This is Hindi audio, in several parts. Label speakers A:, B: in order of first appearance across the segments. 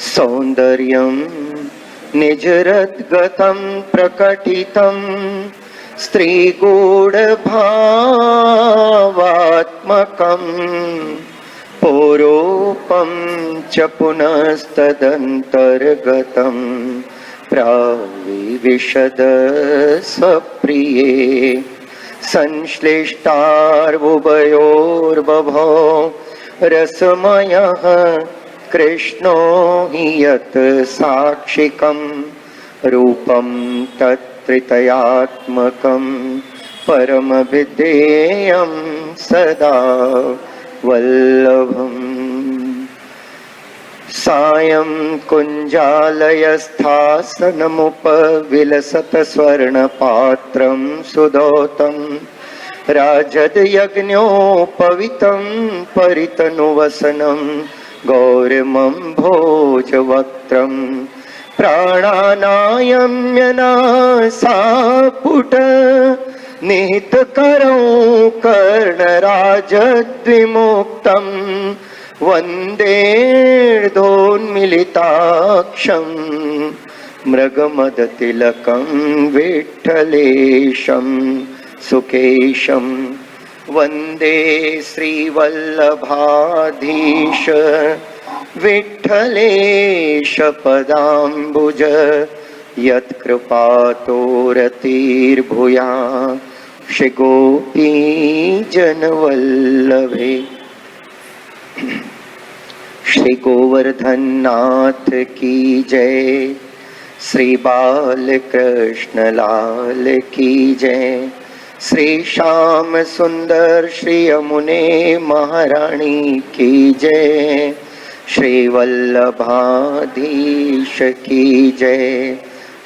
A: सौंदर्यं निजरद्गतं प्रकटितं स्त्रीगूढभावात्मकं पौरोपं च पुनस्तदन्तर्गतं प्राविविशद सप्रिये संश्लिष्टार्बुभयोर्बभौ रसमयः कृष्णो हि यत् साक्षिकं रूपं तत्त्रितयात्मकं परमविधेयं सदा वल्लभम्। सायं कुञ्जालयस्थासनमुपविलसत स्वर्णपात्रं सुदौतं राजदयज्ञोपवितं परितनुवसनं गौरमं भोजवक्त्रं प्राणानायम्यनासापुट निहितकरौ कर्णराजद्विमुक्तं वन्देर्धोन्मिलिताक्षं मृगमदतिलकं विठ्ठलेशं सुकेशं वन्दे श्रीवल्लभाधीश विठ्ठलेश पदाम्बुज यत्कृपातोरतिर्भूया श्री गोपीजनवल्लभे। श्री गोवर्धन नाथ की जय, श्री बालकृष्ण लाल की जय, श्री श्याम सुंदर श्री यमुने महारानी की जय, श्री वल्लभाधीश की जय,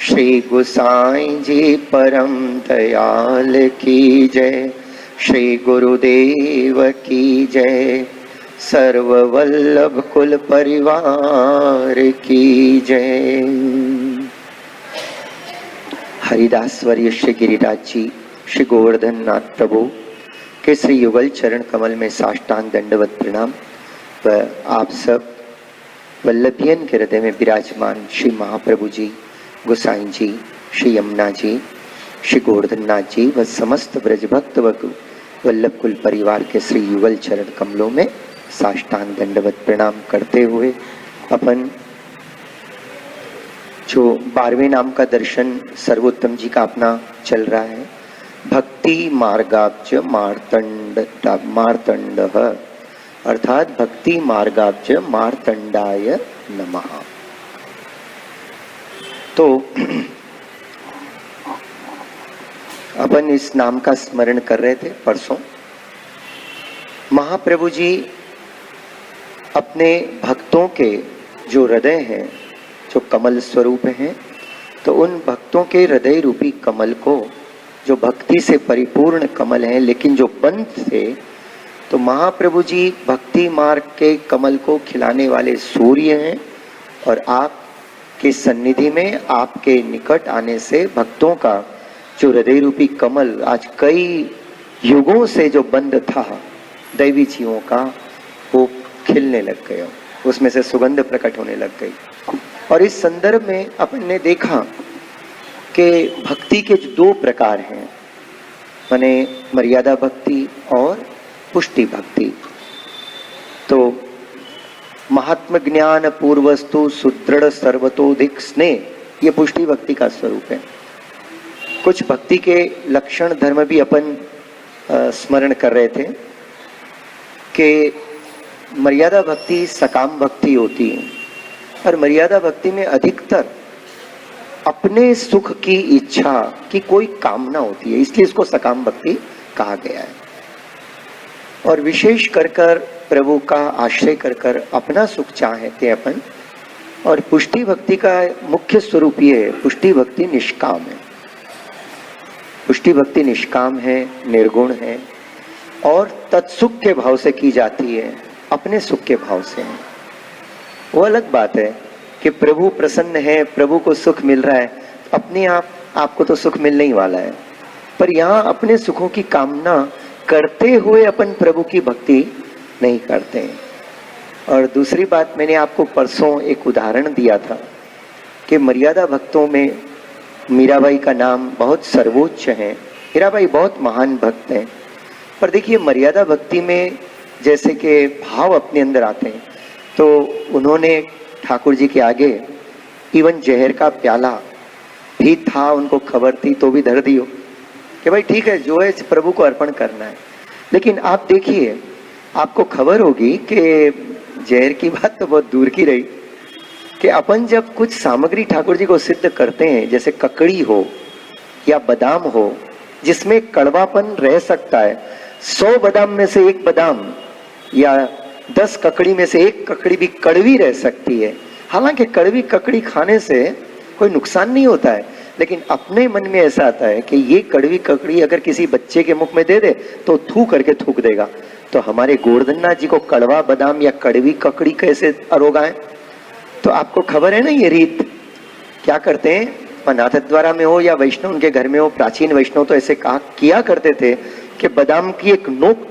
A: श्री गुसाई जी परम दयाल की जय, श्री गुरुदेव की जय, सर्ववल्लभ कुल परिवार की जय। हरिदासवर्य श्री गिरिराज जी श्री गोवर्धन नाथ प्रभु के श्री युगल चरण कमल में साष्टांग दंडवत प्रणाम। व आप सब वल्लभियन के हृदय में विराजमान श्री महाप्रभु जी, गोसाई जी, श्री यमुना जी, श्री गोवर्धन नाथ जी व समस्त ब्रज भक्त व वल्लभ कुल परिवार के श्री युगल चरण कमलों में साष्टांग दंडवत प्रणाम करते हुए अपन जो 12वें नाम का दर्शन सर्वोत्तम जी का अपना चल रहा है, भक्ति मार्गाब्ज मार्तंड अर्थात भक्ति मार्गाब्ज मार्तंडाय नमः। तो अपन इस नाम का स्मरण कर रहे थे परसों। महाप्रभु जी अपने भक्तों के जो हृदय हैं, जो कमल स्वरूप हैं, तो उन भक्तों के हृदय रूपी कमल को, जो भक्ति से परिपूर्ण कमल हैं लेकिन जो बंद थे, तो महाप्रभु जी भक्ति मार्ग के कमल को खिलाने वाले सूर्य हैं और आपके सन्निधि में, आपके निकट आने से भक्तों का जो हृदय रूपी कमल आज कई युगों से जो बंद था दैवी जीवों का, वो खिलने लग गया, उसमें से सुगंध प्रकट होने लग गई। और इस संदर्भ में अपन ने देखा कि भक्ति के जो 2 प्रकार हैं, माने मर्यादा भक्ति और पुष्टि भक्ति। तो महात्म ज्ञान पूर्वस्तु सुदृढ़ सर्वतोधिक स्नेह, ये पुष्टि भक्ति का स्वरूप है। कुछ भक्ति के लक्षण धर्म भी अपन स्मरण कर रहे थे कि मर्यादा भक्ति सकाम भक्ति होती है और मर्यादा भक्ति में अधिकतर अपने सुख की इच्छा की कोई कामना होती है, इसलिए इसको सकाम भक्ति कहा गया है। और विशेष कर प्रभु का आश्रय कर अपना सुख चाहते हैं अपन। और पुष्टि भक्ति का मुख्य स्वरूप ये है, पुष्टि भक्ति निष्काम है। पुष्टि भक्ति निष्काम है, निर्गुण है और तत्सुख के भाव से की जाती है, अपने सुख के भाव से है। वो अलग बात है कि प्रभु प्रसन्न है, प्रभु को सुख मिल रहा है, अपने आपको तो सुख मिलने ही वाला है। पर यहाँ अपने सुखों की कामना करते हुए अपन प्रभु की भक्ति नहीं करते हैं। और दूसरी बात, मैंने आपको परसों एक उदाहरण दिया था कि मर्यादा भक्तों में मीराबाई का नाम बहुत सर्वोच्च है। मीराबाई बहुत महान भक्त हैं, पर देखिए मर्यादा भक्ति में जैसे कि भाव अपने अंदर आते हैं, तो उन्होंने ठाकुर जी के आगे इवन जहर का प्याला भी था, उनको खबर थी तो भी धर दियो कि भाई ठीक है, जो है प्रभु को अर्पण करना है। लेकिन आप देखिए, आपको खबर होगी कि जहर की बात तो बहुत दूर की रही कि अपन जब कुछ सामग्री ठाकुर जी को सिद्ध करते हैं, जैसे ककड़ी हो या बादाम हो जिसमें कड़वापन रह सकता है, 100 बादाम में से एक बादाम या 10 ककड़ी में से एक ककड़ी भी कड़वी रह सकती है। हालांकि कड़वी ककड़ी खाने से कोई नुकसान नहीं होता है, लेकिन अपने मन में ऐसा आता है कि ये कड़वी ककड़ी अगर किसी बच्चे के मुख में दे दे तो थू करके थूक देगा। तो हमारे गोवर्धननाथ जी को कड़वा बादाम या कड़वी ककड़ी कैसे अरोगाएं? तो आपको खबर है ना ये रीत क्या करते हैं, नाथ द्वारा में हो या वैष्णव उनके घर में हो, प्राचीन वैष्णव तो ऐसे कहा किया करते थे कि बादाम की एक नोक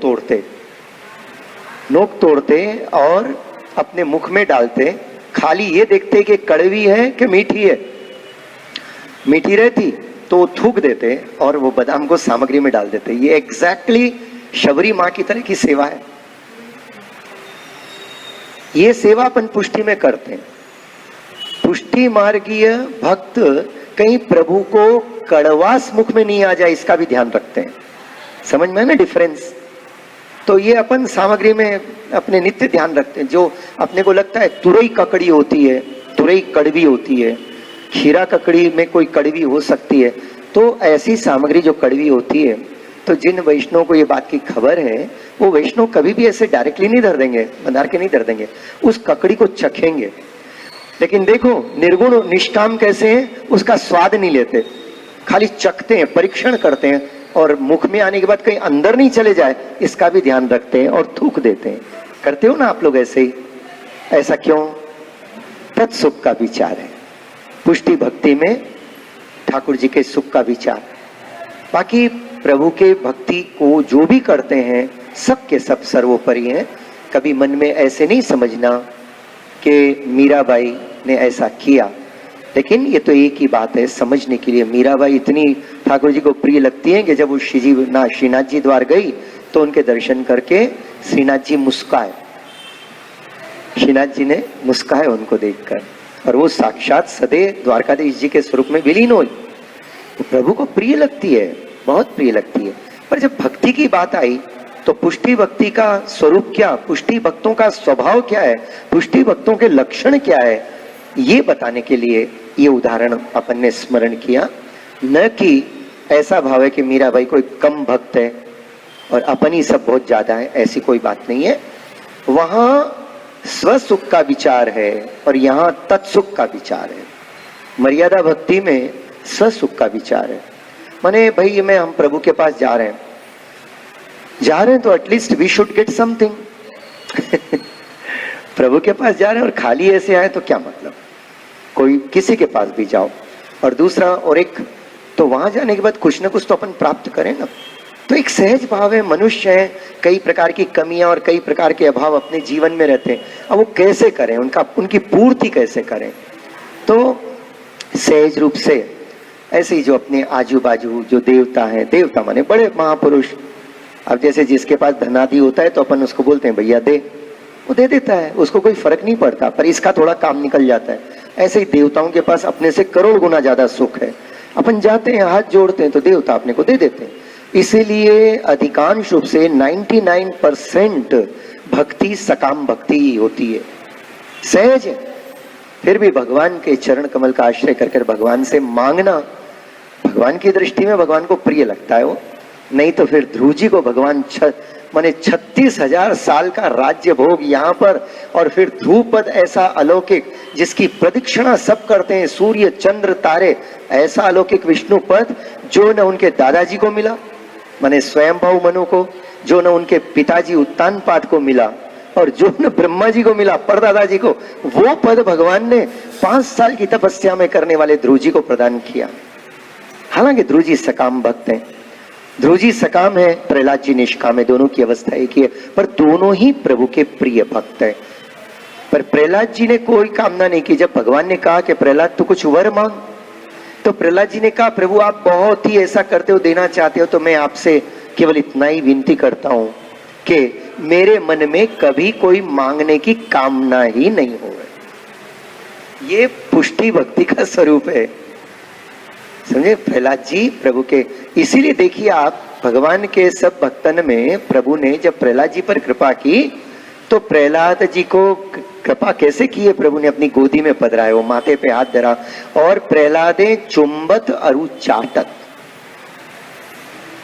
A: तोड़ते और अपने मुख में डालते, खाली ये देखते कि कड़वी है कि मीठी है। मीठी रहती तो थूक देते और वो बादाम को सामग्री में डाल देते। ये एग्जैक्टली शबरी माँ की तरह की सेवा है। ये सेवा अपन पुष्टि में करते हैं। पुष्टि मार्गीय भक्त कहीं प्रभु को कड़वास मुख में नहीं आ जाए, इसका भी ध्यान रखते हैं। समझ में है ना डिफरेंस? तो ये अपन सामग्री में अपने नित्य ध्यान रखते हैं। जो अपने को लगता है तुरई ककड़ी होती है, तुरई कड़वी होती है, खीरा ककड़ी में कोई कड़वी हो सकती है, तो ऐसी सामग्री जो कड़वी होती है, तो जिन वैष्णव को ये बात की खबर है वो वैष्णव कभी भी ऐसे डायरेक्टली नहीं धर देंगे, बंधार के नहीं धर देंगे, उस ककड़ी को चखेंगे। लेकिन देखो निर्गुण निष्काम कैसे हैं, उसका स्वाद नहीं लेते, खाली चखते हैं, परीक्षण करते हैं और मुख में आने के बाद कहीं अंदर नहीं चले जाए इसका भी ध्यान रखते हैं और थूक देते हैं। करते हो ना आप लोग ऐसे ही? ऐसा क्यों? तत्सुख का विचार है। पुष्टि भक्ति में ठाकुर जी के सुख का विचार। बाकी प्रभु के भक्ति को जो भी करते हैं सब के सब सर्वोपरि हैं। कभी मन में ऐसे नहीं समझना कि मीराबाई ने ऐसा किया, लेकिन ये तो एक ही बात है समझने के लिए। मीराबाई इतनी ठाकुर जी को प्रिय लगती है कि जब वो श्रीनाथ जी द्वार गई तो उनके दर्शन करके श्रीनाथ जी मुस्काए, श्रीनाथ जी ने मुस्काए उनको देखकर, और वो साक्षात सदैव द्वारकाधीश जी के स्वरूप में विलीन हुई। प्रभु को प्रिय लगती है, बहुत प्रिय लगती है। पर जब भक्ति की बात आई तो पुष्टि भक्ति का स्वरूप क्या, पुष्टि भक्तों का स्वभाव क्या है, पुष्टि भक्तों के लक्षण क्या है, ये बताने के लिए ये उदाहरण अपन ने स्मरण किया। न कि ऐसा भाव है कि मीराबाई कोई कम भक्त है और अपन ही सब बहुत ज्यादा है, ऐसी कोई बात नहीं है। वहां स्वसुख का विचार है और यहाँ तत्सुख का विचार है। मर्यादा भक्ति में स्वसुख का विचार है। माने भाई मैं हम प्रभु के पास जा रहे हैं तो at least we should get something. प्रभु के पास जा रहे हैं और खाली ऐसे आए तो क्या मतलब? कोई किसी के पास भी जाओ। और दूसरा और एक तो वहां जाने के बाद कुछ ना कुछ तो अपन प्राप्त करें ना। तो एक सहज भाव है, मनुष्य है, कई प्रकार की कमियां और कई प्रकार के अभाव अपने जीवन में रहते हैं। अब वो कैसे करें, उनकी पूर्ति कैसे करें? तो सहज रूप से ऐसे ही जो अपने आजू बाजू जो देवता हैं, देवता माने बड़े महापुरुष, अब जैसे जिसके पास धनादि होता है तो अपन उसको बोलते हैं भैया दे, वो दे देता है, उसको कोई फर्क नहीं पड़ता, पर इसका थोड़ा काम निकल जाता है। ऐसे ही देवताओं के पास अपने से करोड़ गुना ज्यादा सुख है, अपन जाते हैं हाथ जोड़ते हैं तो देवता अपने को दे देते हैं। इसीलिए अधिकांश रूप से 99% भक्ति सकाम भक्ति ही होती है, सहज है। फिर भी भगवान के चरण कमल का आश्रय करके भगवान से मांगना भगवान की दृष्टि में भगवान को प्रिय लगता है वो। नहीं तो फिर ध्रुव जी को भगवान माने 36,000 साल का राज्य भोग यहाँ पर, और फिर ध्रुव पद ऐसा अलौकिक जिसकी प्रदक्षिणा सब करते हैं, सूर्य चंद्र तारे, ऐसा अलौकिक विष्णु पद जो न उनके दादाजी को मिला माने स्वयंभू मनु को, जो न उनके पिताजी उत्तानपाद को मिला, और जो न ब्रह्मा जी को मिला परदादा जी को, वो पद भगवान ने 5 साल की तपस्या में करने वाले ध्रुव जी को प्रदान किया। हालांकि ध्रुव जी सकाम भक्त हैं, ध्रुव जी सकाम है, प्रहलाद जी निष्काम है, दोनों की अवस्था एक ही है, पर दोनों ही प्रभु के प्रिय भक्त हैं। पर प्रहलाद जी ने कोई कामना नहीं की। जब भगवान ने कहा कि प्रहलाद तू कुछ वर मांग, तो प्रहलाद जी ने कहा प्रभु आप बहुत ही ऐसा करते हो, देना चाहते हो, तो मैं आपसे केवल इतना ही विनती करता हूं कि मेरे मन में कभी कोई मांगने की कामना ही नहीं हो। ये पुष्टि भक्ति का स्वरूप है, समझे प्रहलाद जी प्रभु के। इसीलिए देखिए आप भगवान के सब भक्तन में प्रभु ने जब प्रहलाद जी पर कृपा की, तो प्रहलाद जी को कृपा कैसे की है? प्रभु ने अपनी गोदी में पधराया, वो माथे पे हाथ धरा और प्रहलादे चुंबत अरु चाटत।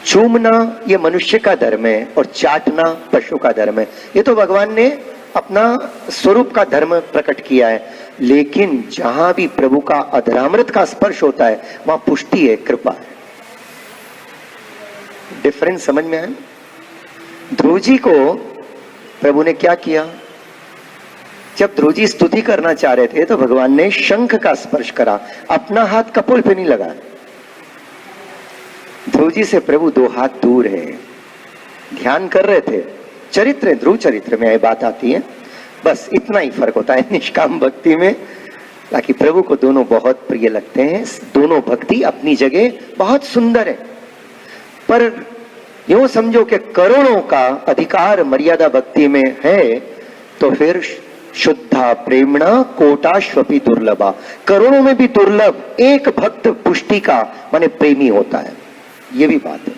A: चूमना ये मनुष्य का धर्म है और चाटना पशु का धर्म है। ये तो भगवान ने अपना स्वरूप का धर्म प्रकट किया है। लेकिन जहां भी प्रभु का अधरामृत का स्पर्श होता है वहां पुष्टि है, कृपा है। डिफरेंस समझ में आया? ध्रुव जी को प्रभु ने क्या किया? जब ध्रुव जी स्तुति करना चाह रहे थे तो भगवान ने शंख का स्पर्श करा, अपना हाथ कपोल पे नहीं लगा। ध्रुव जी से प्रभु 2 हाथ दूर है, ध्यान कर रहे थे। चरित्र ध्रुव चरित्र में यह बात आती है, बस इतना ही फर्क होता है निष्काम भक्ति में। ताकि प्रभु को दोनों बहुत प्रिय लगते हैं, दोनों भक्ति अपनी जगह बहुत सुंदर है। पर यूं समझो कि करोड़ों का अधिकार मर्यादा भक्ति में है, तो फिर शुद्धा प्रेमणा कोटाश्वपि दुर्लभा, करोड़ों में भी दुर्लभ एक भक्त पुष्टि का माने प्रेमी होता है। ये भी बात है,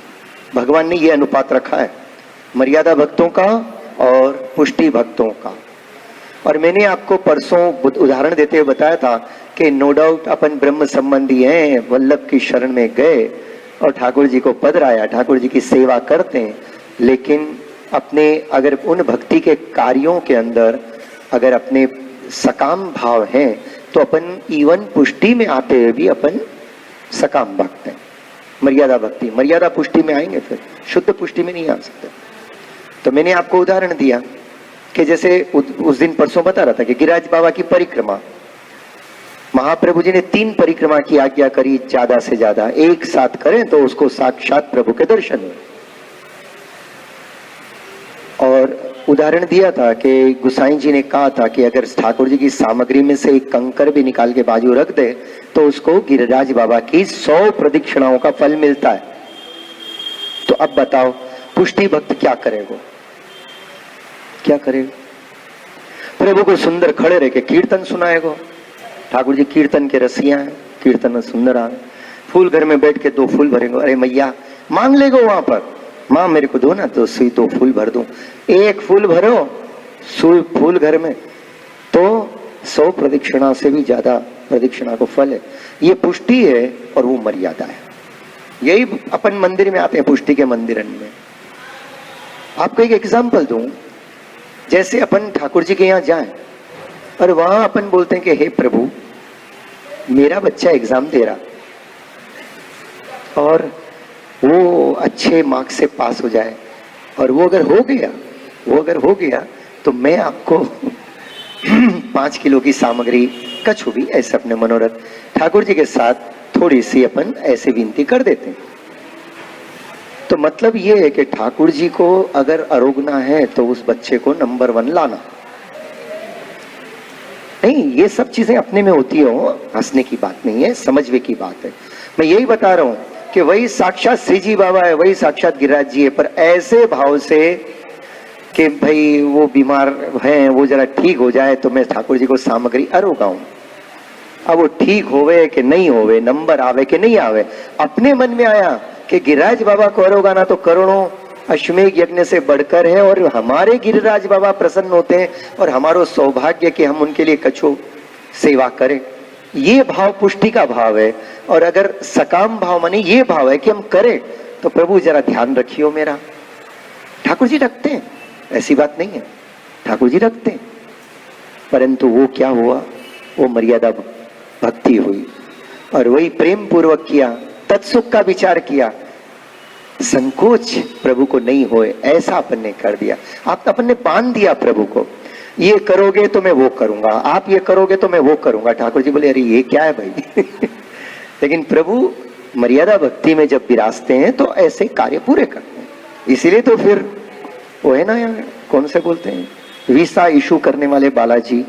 A: भगवान ने ये अनुपात रखा है मर्यादा भक्तों का और पुष्टि भक्तों का। और मैंने आपको परसों उदाहरण देते हुए बताया था कि नो डाउट अपन ब्रह्म संबंधी हैं, वल्लभ की शरण में गए और ठाकुर जी को पधराया, ठाकुर जी की सेवा करते हैं, लेकिन अपने अगर उन भक्ति के कार्यों के अंदर अगर अपने सकाम भाव हैं तो अपन इवन पुष्टि में आते हुए भी अपन सकाम भक्त हैं। मर्यादा भक्ति, मर्यादा पुष्टि में आएंगे, फिर शुद्ध पुष्टि में नहीं आ सकते। तो मैंने आपको उदाहरण दिया कि जैसे उस दिन परसों बता रहा था कि गिरिराज बाबा की परिक्रमा, महाप्रभु जी ने 3 परिक्रमा की आज्ञा करी, ज्यादा से ज्यादा एक साथ करें तो उसको साक्षात प्रभु के दर्शन हुए। और उदाहरण दिया था कि गुसाई जी ने कहा था कि अगर ठाकुर जी की सामग्री में से एक कंकर भी निकाल के बाजू रख दे तो उसको गिरिराज बाबा की 100 प्रदक्षिणाओं का फल मिलता है। तो अब बताओ पुष्टि भक्त क्या करेगा? क्या करेगा? प्रभु को सुंदर खड़े रह के कीर्तन सुनाएगा। ठाकुर जी कीर्तन के रसिया हैं, कीर्तन में सुंदर आ, फूल घर में बैठ के 2 फूल भरेंगे। अरे मैया मांग लेगो वहां पर, माँ मेरे को दो ना, तो सुई 2 फूल भर दूं। 1 फूल भरो सुई फूल घर में तो 100 प्रदक्षिणा से भी ज्यादा प्रदक्षिणा को फल है। ये पुष्टि है और वो मर्यादा है। यही अपन मंदिर में आते हैं, पुष्टि के मंदिर में। आपको एक एग्जाम्पल दूं, जैसे अपन ठाकुर जी के यहाँ जाएं और वहां अपन बोलते हैं कि हे प्रभु मेरा बच्चा एग्जाम दे रहा और वो अच्छे मार्क्स से पास हो जाए, और वो अगर हो गया तो मैं आपको 5 किलो की सामग्री कछु भी ऐसे अपने मनोरथ ठाकुर जी के साथ थोड़ी सी अपन ऐसे विनती कर देते हैं। तो मतलब ये है कि ठाकुर जी को अगर अरोगना है तो उस बच्चे को नंबर 1 लाना नहीं। ये सब चीजें अपने में होती हो, हंसने की बात नहीं है, समझने की बात है। मैं यही बता रहा हूं कि वही साक्षात श्री जी बाबा है, वही साक्षात गिरिराज जी है, पर ऐसे भाव से कि भाई वो बीमार हैं, वो जरा ठीक हो जाए तो मैं ठाकुर जी को सामग्री अरोगाऊं। अब वो ठीक होवे कि नहीं होवे, नंबर आवे कि नहीं आवे, अपने मन में आया कि गिरिराज बाबा को अरोगाना तो करोड़ों अश्वमेघ यज्ञ से बढ़कर है, और हमारे गिरिराज बाबा प्रसन्न होते हैं और हमारो सौभाग्य कि हम उनके लिए कछु सेवा करें। ये भाव पुष्टि का भाव है। और अगर सकाम भाव माने ये भाव है कि हम करें, तो प्रभु जरा ध्यान रखियो मेरा। ठाकुर जी रखते हैं, ऐसी बात नहीं है, ठाकुर जी रखते हैं, परंतु वो क्या हुआ, वो मर्यादा भक्ति हुई और वही प्रेम पूर्वक किया, तत्सुख का विचार किया, संकोच प्रभु को नहीं होए ऐसा अपन ने कर दिया। आप अपन ने बांध दिया प्रभु को, ये करोगे तो मैं वो करूंगा, आप ये करोगे तो मैं वो करूंगा। ठाकुर जी बोले अरे ये क्या है भाई लेकिन प्रभु मर्यादा भक्ति में जब विराजते हैं तो ऐसे कार्य पूरे करते हैं। इसीलिए तो फिर वो है ना यार, कौन से बोलते हैं वीसा इशू करने वाले बालाजी,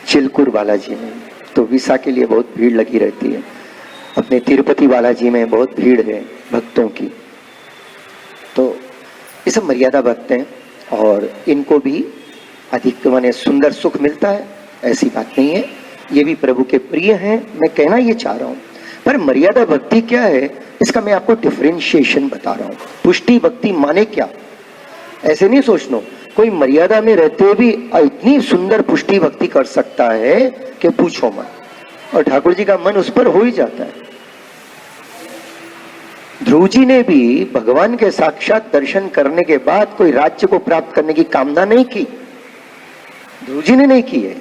A: चिलकुर बालाजी में तो विसा के लिए बहुत भीड़ लगी रहती है, अपने तिरुपति बालाजी में बहुत भीड़ है भक्तों की। तो ये सब मर्यादा भक्त हैं और इनको भी अधिक माने सुंदर सुख मिलता है, ऐसी बात नहीं है। ये भी प्रभु के प्रिय हैं, मैं कहना ये चाह रहा हूं। पर मर्यादा भक्ति क्या है, इसका मैं आपको डिफरेंशिएशन बता रहा हूं। पुष्टि भक्ति माने क्या, ऐसे नहीं सोचना कोई मर्यादा में रहते हुए भी इतनी सुंदर पुष्टि भक्ति कर सकता है कि पूछो मत, और ठाकुर जी का मन उस पर हो ही जाता है। ध्रुव जी ने भी भगवान के साक्षात दर्शन करने के बाद कोई राज्य को प्राप्त करने की कामना नहीं की, ध्रुव जी ने नहीं की है।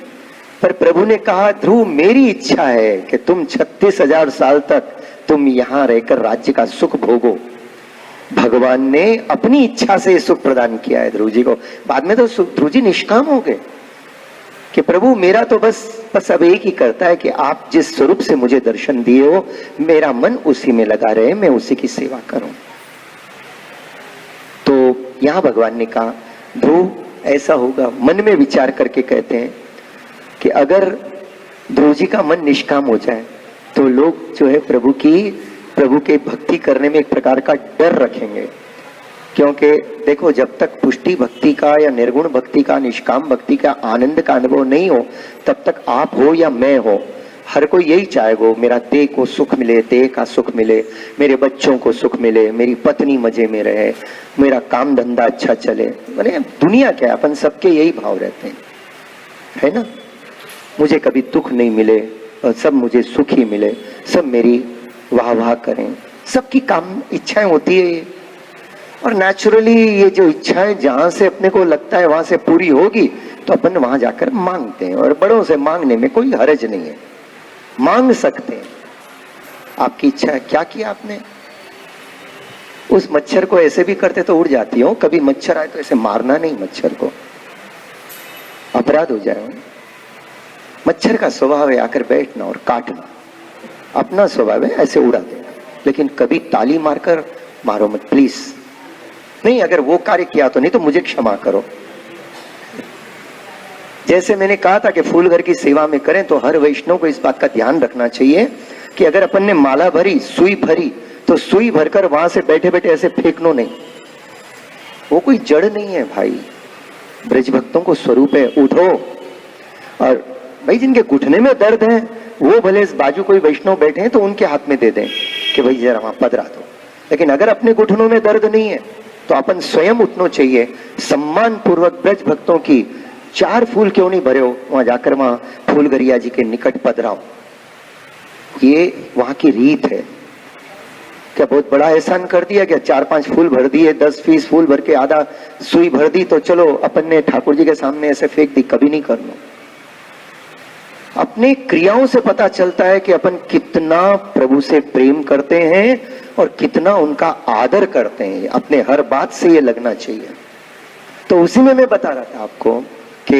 A: पर प्रभु ने कहा ध्रुव मेरी इच्छा है कि तुम 36,000 साल तक तुम यहां रहकर राज्य का सुख भोगो। भगवान ने अपनी इच्छा से सुख प्रदान किया है ध्रुव जी को। बाद में तो ध्रुव जी निष्काम हो गए कि प्रभु मेरा तो बस अब एक ही करता है कि आप जिस स्वरूप से मुझे दर्शन दिए हो मेरा मन उसी में लगा रहे, मैं उसी की सेवा करूं। तो यहां भगवान ने कहा ध्रुव ऐसा होगा, मन में विचार करके कहते हैं कि अगर ध्रुव जी का मन निष्काम हो जाए तो लोग जो है प्रभु के भक्ति करने में एक प्रकार का डर रखेंगे। क्योंकि देखो जब तक पुष्टि भक्ति का या निर्गुण भक्ति का निष्काम भक्ति का आनंद का अनुभव नहीं हो तब तक आप हो या मैं हो हर कोई यही चाहेगा मेरा देह को सुख मिले, देह का सुख मिले, मेरे बच्चों को सुख मिले, मेरी पत्नी मजे में रहे, मेरा काम धंधा अच्छा चले। मैंने दुनिया क्या अपन सबके यही भाव रहते हैं, है ना। मुझे कभी दुख नहीं मिले और सब मुझे सुख ही मिले, सब मेरी वाह वाह करें, सबकी काम इच्छाएं होती है। और नेचुरली ये जो इच्छाएं जहां से अपने को लगता है वहां से पूरी होगी तो अपन वहां जाकर मांगते हैं, और बड़ों से मांगने में कोई हर्ज नहीं है, मांग सकते हैं। आपकी इच्छा है, क्या किया आपने, उस मच्छर को ऐसे भी करते तो उड़ जाती हो, कभी मच्छर आए तो ऐसे मारना नहीं, मच्छर को अपराध हो जाए। मच्छर का स्वभाव है आकर बैठना और काटना, अपना स्वभाव है ऐसे उड़ा देना, लेकिन कभी ताली मारकर मारो मत प्लीज। नहीं, अगर वो कार्य किया तो नहीं तो मुझे क्षमा करो। जैसे मैंने कहा था कि फूल घर की सेवा में करें तो हर वैष्णव को इस बात का ध्यान रखना चाहिए कि अगर अपन ने माला भरी, सुई भरी, तो सुई भरकर वहां से बैठे बैठे ऐसे फेंकनो नहीं, वो कोई जड़ नहीं है भाई, ब्रज भक्तों को स्वरूप है। उठो, और भाई जिनके घुटने में दर्द है वो भले इस बाजू कोई वैष्णव बैठे हैं तो उनके हाथ में दे दें कि भाई जरा वहां पधरा दो, लेकिन अगर अपने घुटनों में दर्द नहीं है तो अपन स्वयं उठना चाहिए, सम्मान पूर्वक ब्रज भक्तों की 4 फूल क्यों नहीं भरे हो, वहां जाकर वहां फूल गरिया जी के निकट पधराओ। ये वहां की रीत है। क्या बहुत बड़ा एहसान कर दिया क्या, 4-5 फूल भर दिए, 10-20 फूल भर के आधा सुई भर दी तो चलो अपन ने ठाकुर जी के सामने ऐसे फेंक दी, कभी नहीं करना। अपने क्रियाओं से पता चलता है कि अपन कितना प्रभु से प्रेम करते हैं और कितना उनका आदर करते हैं, अपने हर बात से ये लगना चाहिए। तो उसी में मैं बता रहा था आपको कि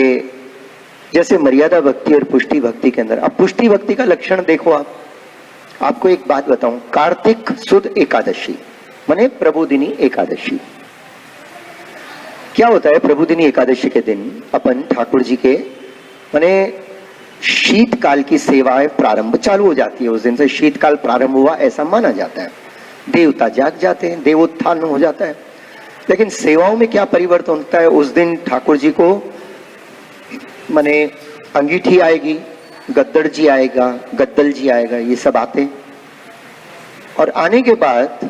A: जैसे मर्यादा भक्ति और पुष्टि भक्ति के अंदर, अब पुष्टि भक्ति का लक्षण देखो आपको एक बात बताऊं, कार्तिक सुद एकादशी माने प्रबोधिनी एकादशी। क्या होता है प्रबोधिनी एकादशी के दिन अपन ठाकुर जी के माने शीतकाल की सेवाएं प्रारंभ चालू हो जाती है। उस दिन से शीतकाल प्रारंभ हुआ ऐसा माना जाता है, देवता जाग जाते हैं, देवोत्थान हो जाता है। लेकिन सेवाओं में क्या परिवर्तन होता है, उस दिन ठाकुर जी को माने अंगीठी आएगी, गद्दड़ जी आएगा, गद्दल जी आएगा, ये सब आते। और आने के बाद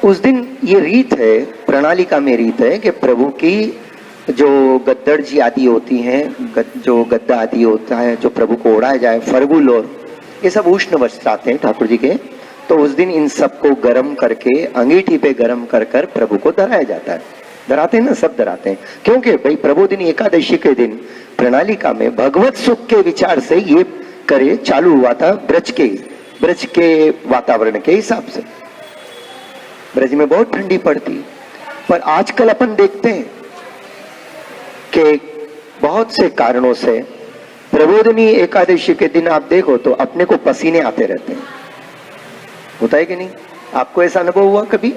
A: उस दिन ये रीत है, प्रणालिका में रीत है कि प्रभु की जो गद्दड़ जी आदि होती हैं, जो गद्दा आदि होता है जो प्रभु को ओढ़ाया जाए, फरगुल और ये सब उष्ण वस्त्र आते हैं ठाकुर जी के, तो उस दिन इन सबको गर्म करके अंगीठी पे गर्म कर कर प्रभु को धराया जाता है। धराते हैं ना, सब धराते हैं, क्योंकि भाई प्रबोधिनी एकादशी के दिन प्रणालिका में भगवत सुख के विचार से ये करे चालू हुआ था, ब्रज के वातावरण के हिसाब से। ब्रज में बहुत ठंडी पड़ती, पर आजकल अपन देखते हैं कि बहुत से कारणों से प्रबोधिनी एकादशी के दिन आप देखो तो अपने को पसीने आते रहते हैं। होता है कि नहीं, आपको ऐसा अनुभव हुआ कभी?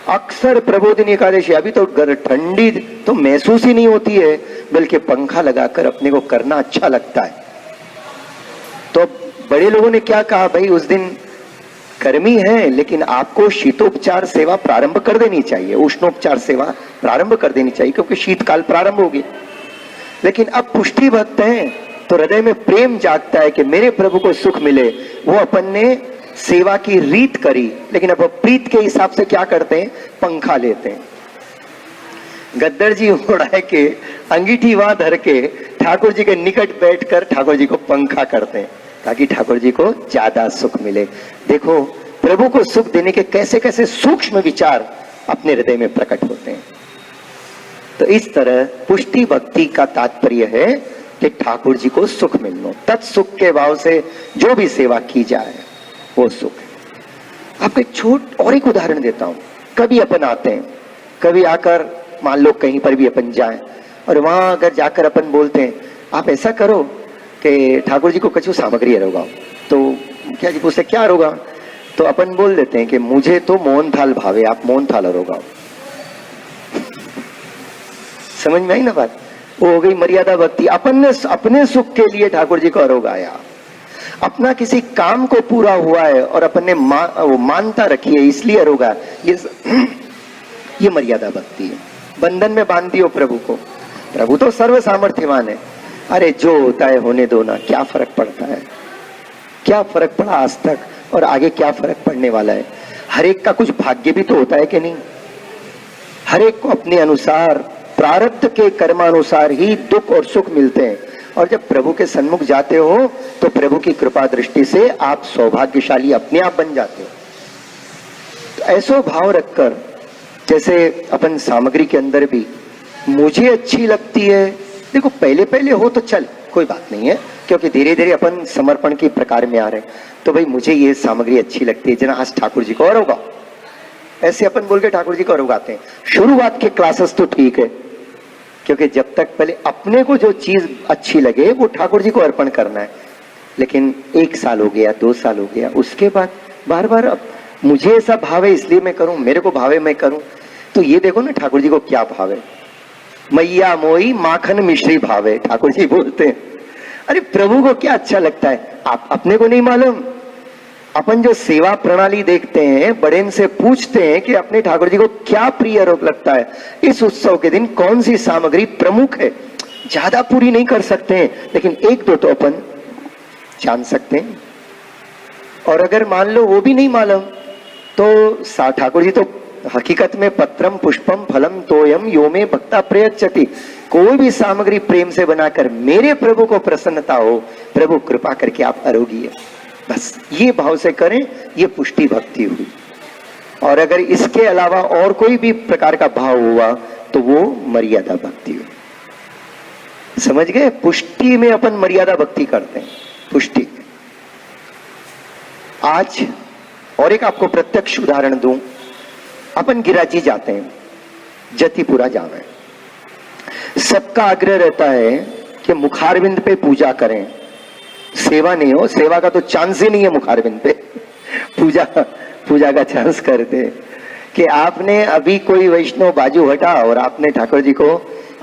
A: अक्सर प्रबोधिनी एकादशी, अभी तो ठंडी तो महसूस ही नहीं होती है, बल्कि पंखा लगाकर अपने को करना अच्छा लगता है। तो बड़े लोगों ने क्या कहा, भाई उस दिन गर्मी है लेकिन आपको शीतोपचार सेवा प्रारंभ कर देनी चाहिए, उष्णोपचार सेवा प्रारंभ कर देनी चाहिए, क्योंकि शीतकाल प्रारंभ होगी। लेकिन अब पुष्टि भक्त हैं तो हृदय में प्रेम जागता है कि मेरे प्रभु को सुख मिले। वो अपन ने सेवा की रीत करी, लेकिन अब प्रीत के हिसाब से क्या करते हैं, पंखा लेते हैं। गद्दर जी उड़ा के अंगीठी वहां धर के ठाकुर जी के निकट बैठकर ठाकुर जी को पंखा करते हैं, ताकि ठाकुर जी को ज्यादा सुख मिले। देखो प्रभु को सुख देने के कैसे कैसे सूक्ष्म विचार अपने हृदय में प्रकट होते हैं। तो इस तरह पुष्टि भक्ति का तात्पर्य है कि ठाकुर जी को सुख मिलना, तत्सुख के भाव से जो भी सेवा की जाए वो सुख है। आपको एक छोट और एक उदाहरण देता हूं। कभी अपन आते हैं, कभी आकर मान लो कहीं पर भी अपन जाएं और वहां अगर जाकर अपन बोलते हैं आप ऐसा करो कि ठाकुर जी को कछु सामग्री रोगाओ, तो क्या जी पूछते क्या रोगा, तो अपन बोल देते हैं कि मुझे तो मोहन थाल भावे, आप मोहन थाल रोगाओ। समझ में आई ना बात, वो हो गई मर्यादा भक्ति। अपन ने अपने सुख के लिए ठाकुर जी को अरोगाया, अपना किसी काम को पूरा हुआ है और अपन ने मानता रखी है इसलिए अरोगा, ये मर्यादा भक्ति है। बंधन में बांध दियो प्रभु को, प्रभु तो सर्व सामर्थ्यवान है। अरे जो होता है होने दो ना, क्या फर्क पड़ता है, क्या फर्क पड़ा आज तक और आगे क्या फर्क पड़ने वाला है। हर एक का कुछ भाग्य भी तो होता है कि नहीं, हर एक को अपने अनुसार प्रारब्ध के कर्मानुसार ही दुख और सुख मिलते हैं। और जब प्रभु के सन्मुख जाते हो तो प्रभु की कृपा दृष्टि से आप सौभाग्यशाली अपने आप बन जाते हो। तो ऐसा भाव रखकर, जैसे अपन सामग्री के अंदर भी मुझे अच्छी लगती है, देखो पहले पहले हो तो चल कोई बात नहीं है, क्योंकि धीरे धीरे अपन समर्पण के प्रकार में आ रहे हैं। तो भाई मुझे ये सामग्री अच्छी लगती है, जना आज ठाकुर जी को अरोगा, ऐसे अपन बोल के ठाकुर जी को अरोगाते हैं। शुरुआत के क्लासेस तो ठीक है, क्योंकि जब तक पहले अपने को जो चीज अच्छी लगे वो ठाकुर जी को अर्पण करना है। लेकिन 1 साल हो गया, 2 साल हो गया, उसके बाद बार बार अब मुझे ऐसा भाव है इसलिए मैं करूं, मेरे को भावे मैं करूं। तो ये देखो ना ठाकुर जी को क्या भाव है, मैया मोई माखन मिश्री भावे, ठाकुर जी बोलते हैं। अरे प्रभु को क्या अच्छा लगता है, आप अपने को नहीं मालूम। अपन जो सेवा प्रणाली देखते हैं, बड़े से पूछते हैं कि अपने ठाकुर जी को क्या प्रिय रूप लगता है, इस उत्सव के दिन कौन सी सामग्री प्रमुख है। ज्यादा पूरी नहीं कर सकते हैं, लेकिन 1-2 तो अपन जान सकते हैं। और अगर मान लो वो भी नहीं मालूम, तो ठाकुर जी तो हकीकत में पत्रम पुष्पम फलम तोयम यो में भक्ता प्रयच्छति, कोई भी सामग्री प्रेम से बनाकर मेरे प्रभु को प्रसन्नता हो, प्रभु कृपा करके आप अरोगिए, बस ये भाव से करें, ये पुष्टि भक्ति हुई। और अगर इसके अलावा और कोई भी प्रकार का भाव हुआ तो वो मर्यादा भक्ति हुई। समझ गए, पुष्टि में अपन मर्यादा भक्ति करते हैं, पुष्टि। आज और एक आपको प्रत्यक्ष उदाहरण दूं। अपन गिराजी जाते हैं, जतिपुरा जावे, सबका आग्रह रहता है कि मुखारविंद पे पूजा करें, सेवा नहीं हो, सेवा का तो चांस ही नहीं है मुखारविंद पे, पूजा का चांस करते कि आपने अभी कोई वैष्णव बाजू हटा और आपने ठाकुर जी को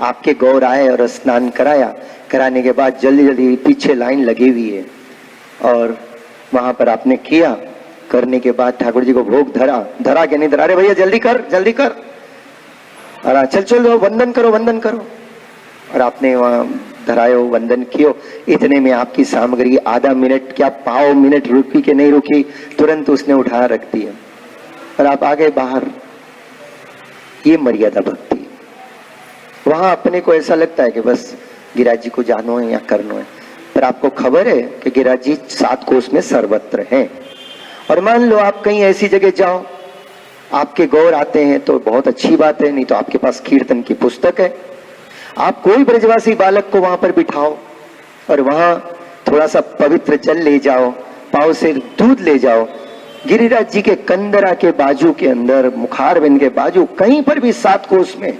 A: आपके गौर आए और स्नान कराया, कराने के बाद जल्दी जल्दी पीछे लाइन लगी हुई है और वहां पर आपने किया, करने के बाद ठाकुर जी को भोग धरा के नहीं धरा, अरे भैया जल्दी कर, अरे चल वंदन करो, और आपने वहां धरायो, वंदन कियो, इतने में आपकी सामग्री आधा मिनट क्या पाव मिनट रुकी कि नहीं रुकी, तुरंत उसने उठा रख दिया और आप आ गए बाहर। ये मर्यादा भक्ति। वहां अपने को ऐसा लगता है कि बस गिरिराज जी को जानो है या करनो है, पर आपको खबर है कि गिरिराज जी 7 कोस में सर्वत्र हैं। और मान लो आप कहीं ऐसी जगह जाओ, आपके गौर आते हैं तो बहुत अच्छी बात है, नहीं तो आपके पास कीर्तन की पुस्तक है, आप कोई ब्रजवासी बालक को वहां पर बिठाओ और वहां थोड़ा सा पवित्र जल ले जाओ, पाव से दूध ले जाओ, गिरिराज जी के कंदरा के बाजू के अंदर, मुखारविंद के बाजू, कहीं पर भी 7 कोस में।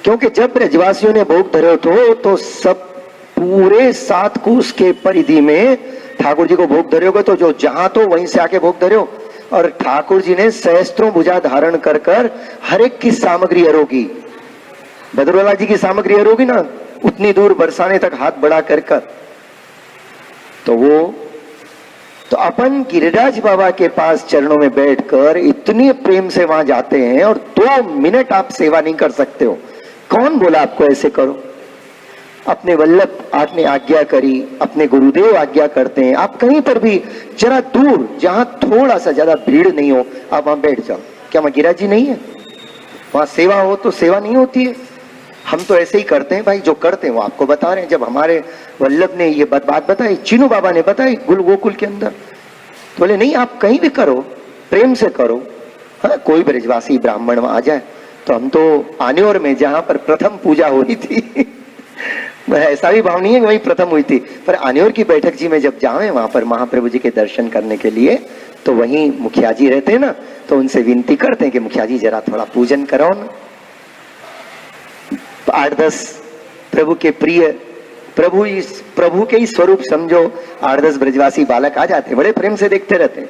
A: क्योंकि जब ब्रजवासियों ने भोग धरे तो सब पूरे 7 कोस के परिधि में ठाकुर जी को भोग धरे होगे, तो जो जहां तो वहीं से आके भोग धरे हो, और ठाकुर जी ने सहस्त्रों भुजा धारण कर कर हर एक की सामग्री अरोगी। भद्रवाला जी की सामग्री अरोगी ना, उतनी दूर बरसाने तक हाथ बढ़ा कर कर। तो अपन गिरिराज बाबा के पास चरणों में बैठकर इतनी प्रेम से वहां जाते हैं और 2 मिनट आप सेवा नहीं कर सकते हो। कौन बोला आपको ऐसे करो? अपने वल्लभ आपने आज्ञा करी, अपने गुरुदेव आज्ञा करते हैं। आप कहीं पर भी जरा दूर जहां थोड़ा सा ज्यादा भीड़ नहीं हो, आप वहां बैठ जाओ। क्या वहां गिरिराज जी नहीं है? वहां सेवा हो तो सेवा नहीं होती है? हम तो ऐसे ही करते हैं भाई, जो करते हैं वो आपको बता रहे हैं। जब हमारे वल्लभ ने ये बात बताई, चीनू बाबा ने बताई गोकुल के अंदर, तो बोले नहीं आप कहीं भी करो, प्रेम से करो। हाँ, कोई ब्रजवासी ब्राह्मण वहां आ जाए। तो हम तो आन्योर में जहां पर प्रथम पूजा हो रही थी ऐसा भी भाव नहीं है कि वही प्रथम हुई थी, पर आन्योर की बैठक जी में जब जावे वहां पर महाप्रभु जी के दर्शन करने के लिए, तो वहीं मुखिया जी रहते हैं ना, तो उनसे विनती करते हैं कि मुखिया जी जरा थोड़ा पूजन कराओ ना। 8-10 प्रभु के प्रिय, प्रभु के ही स्वरूप समझो 8-10 ब्रजवासी बालक आ जाते, बड़े प्रेम से देखते रहते हैं,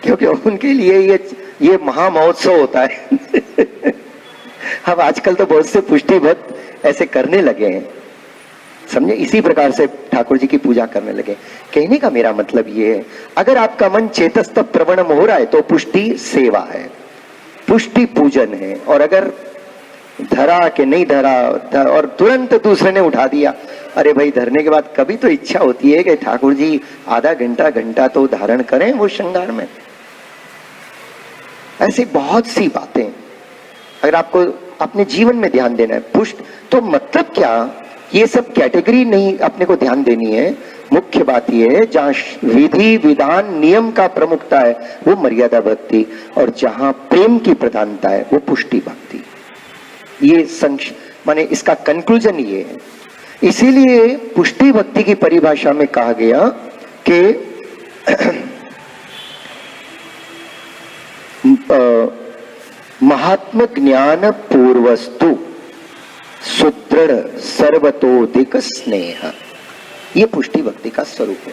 A: क्योंकि उनके लिए ये महा महोत्सव होता है अब आजकल तो बहुत से पुष्टि भक्त ऐसे करने लगे हैं, समझे? इसी प्रकार से ठाकुर जी की पूजा करने लगे। कहने का मेरा मतलब ये है, अगर आपका मन चेतस्त प्रवणम हो रहा है तो पुष्टि सेवा है, पुष्टि पूजन है। और अगर धरा कि नहीं धरा और तुरंत दूसरे ने उठा दिया, अरे भाई धरने के बाद कभी तो इच्छा होती है कि ठाकुर जी आधा घंटा तो धारण करें वो श्रृंगार में। ऐसी बहुत सी बातें अगर आपको अपने जीवन में ध्यान देना है। पुष्ट तो मतलब क्या, ये सब कैटेगरी नहीं अपने को ध्यान देनी है। मुख्य बात यह है जहां विधि विधान नियम का प्रमुखता है वो मर्यादा भक्ति, और जहां प्रेम की प्रधानता है वो पुष्टि भक्ति। ये माने इसका कंक्लूजन ये है। इसीलिए पुष्टि भक्ति की परिभाषा में कहा गया कि महात्म ज्ञान पूर्वस्तु सुदृढ़ सर्वतोधिक स्नेह, ये पुष्टि भक्ति का स्वरूप है।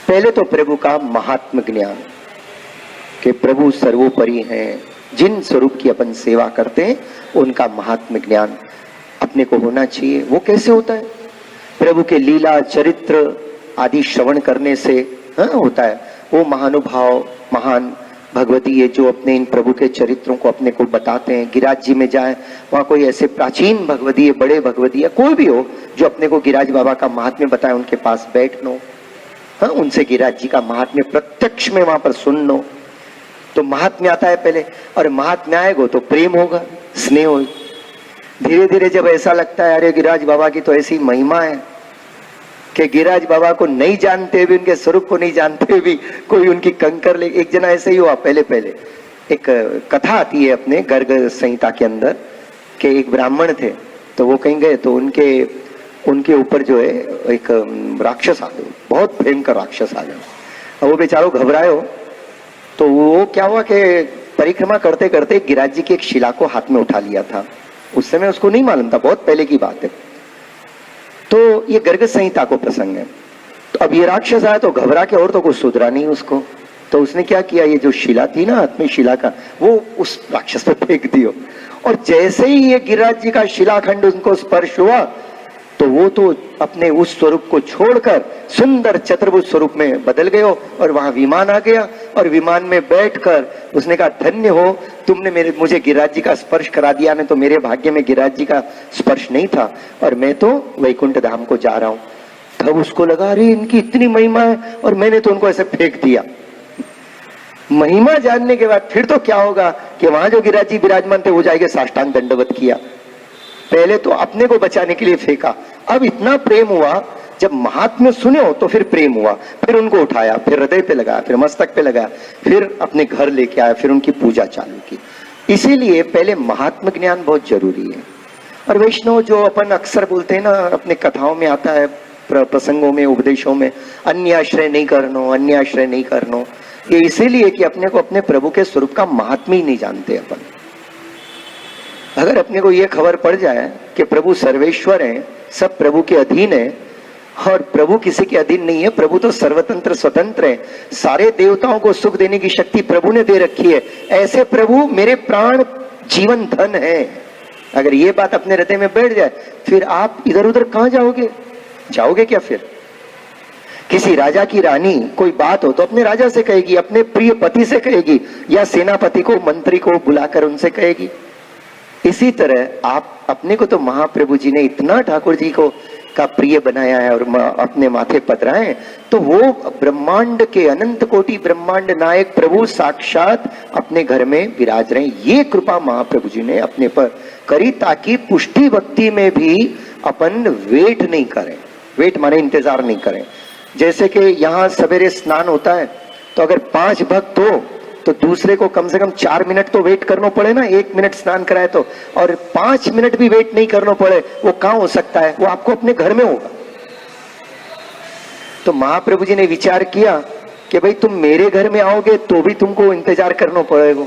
A: पहले तो प्रभु का महात्म ज्ञान कि प्रभु सर्वोपरि हैं, जिन स्वरूप की अपन सेवा करते हैं उनका महात्म ज्ञान अपने को होना चाहिए। वो कैसे होता है? प्रभु के लीला चरित्र आदि श्रवण करने से होता है। वो महानुभाव महान भगवती ये जो अपने इन प्रभु के चरित्रों को अपने को बताते हैं। गिरिराज जी में जाए, वहां कोई ऐसे प्राचीन भगवती बड़े भगवती कोई भी हो जो अपने को गिरिराज बाबा का महात्म्य बताए, उनके पास बैठनो, हाँ, उनसे गिरिराज जी का महात्म्य प्रत्यक्ष में वहां पर सुननो, तो महात्म्य आता है पहले। और महात्म्य आएगा तो प्रेम होगा, स्नेह होगा। धीरे धीरे जब ऐसा लगता है अरे गिरिराज बाबा की तो ऐसी महिमा है कि गिरिराज बाबा को नहीं जानते भी, उनके स्वरूप को नहीं जानते भी कोई उनकी कंकर ले। एक जना ऐसे ही हुआ, पहले एक कथा आती है अपने गर्ग संहिता के अंदर कि एक ब्राह्मण थे, तो वो कहीं गए तो उनके ऊपर जो है एक राक्षस आ गए, बहुत भयंकर राक्षस आ गए। अब वो बेचारो घबराए हो, तो वो क्या हुआ कि परिक्रमा करते करते गिरिराज जी की एक शिला को हाथ में उठा लिया था। उस समय उसको नहीं मालूम था, बहुत पहले की बात है। तो ये गर्ग संहिता को प्रसंग है। तो अब ये राक्षस आया तो घबरा के, और तो कुछ सुधरा नहीं उसको, तो उसने क्या किया, ये जो शिला थी ना हाथ में शिला का, वो उस राक्षस पर फेंक दियो। और जैसे ही ये गिरिराज जी का शिलाखंड उनको स्पर्श हुआ तो वो तो अपने उस स्वरूप को छोड़कर सुंदर चतुर्भुज स्वरूप में बदल गए। और वहां विमान आ गया और विमान में बैठकर उसने कहा धन्य हो तुमने मुझे गिरिराज जी का स्पर्श करा दिया, नहीं तो मेरे भाग्य में गिरिराज जी का स्पर्श नहीं था और मैं तो वैकुंठ धाम को जा रहा हूं। तब उसको लगा अरे इनकी इतनी महिमा है और मैंने तो उनको ऐसे फेंक दिया। महिमा जानने के बाद फिर तो क्या होगा कि वहां जो गिरिराज जी विराजमान थे वो जाएंगे साष्टांग दंडवत किया। पहले तो अपने को बचाने के लिए फेंका, अब इतना प्रेम हुआ, जब महात्म्य सुने हो तो फिर प्रेम हुआ, फिर उनको उठाया, फिर हृदय पे लगाया, फिर मस्तक पे लगाया, फिर अपने घर लेके आया, फिर उनकी पूजा चालू की। इसीलिए पहले महात्म ज्ञान बहुत जरूरी है। और वैष्णव जो अपन अक्सर बोलते हैं ना, अपने कथाओं में आता है, प्रसंगों में, उपदेशों में, अन्य आश्रय नहीं करनो, अन्य आश्रय नहीं करनो, ये इसीलिए कि अपने को अपने प्रभु के स्वरूप का महात्म्य ही नहीं जानते अपन। अगर अपने को यह खबर पड़ जाए कि प्रभु सर्वेश्वर हैं, सब प्रभु के अधीन है, और प्रभु किसी के अधीन नहीं है, प्रभु तो सर्वतंत्र स्वतंत्र है। सारे देवताओं को सुख देने की शक्ति प्रभु ने दे रखी है। ऐसे प्रभु मेरे प्राण जीवन धन है। अगर ये बात अपने हृदय में बैठ जाए, फिर आप इधर उधर कहां जाओगे? जाओगे क्या? फिर किसी राजा की रानी कोई बात हो तो अपने राजा से कहेगी, अपने प्रिय पति से कहेगी, या सेनापति को, मंत्री को बुलाकर उनसे कहेगी। इसी तरह आप अपने को तो महाप्रभु जी ने इतना ठाकुर जी को का प्रिय बनाया है और अपने माथे पधराए हैं, तो वो ब्रह्मांड के अनंत कोटि ब्रह्मांड नायक प्रभु साक्षात अपने घर में विराज रहे। ये कृपा महाप्रभु जी ने अपने पर करी, ताकि पुष्टि भक्ति में भी अपन वेट नहीं करें। वेट माने इंतजार नहीं करें। जैसे कि यहाँ सवेरे स्नान होता है, तो अगर 5 भक्त हो तो दूसरे को कम से कम 4 मिनट तो वेट करना पड़े ना, 1 मिनट स्नान कराए तो। और 5 मिनट भी वेट नहीं करना पड़े, वो कहां हो सकता है? वो आपको अपने घर में होगा। तो महाप्रभु जी ने विचार किया कि भाई तुम मेरे घर में आओगे तो भी तुमको इंतजार करना पड़ेगा,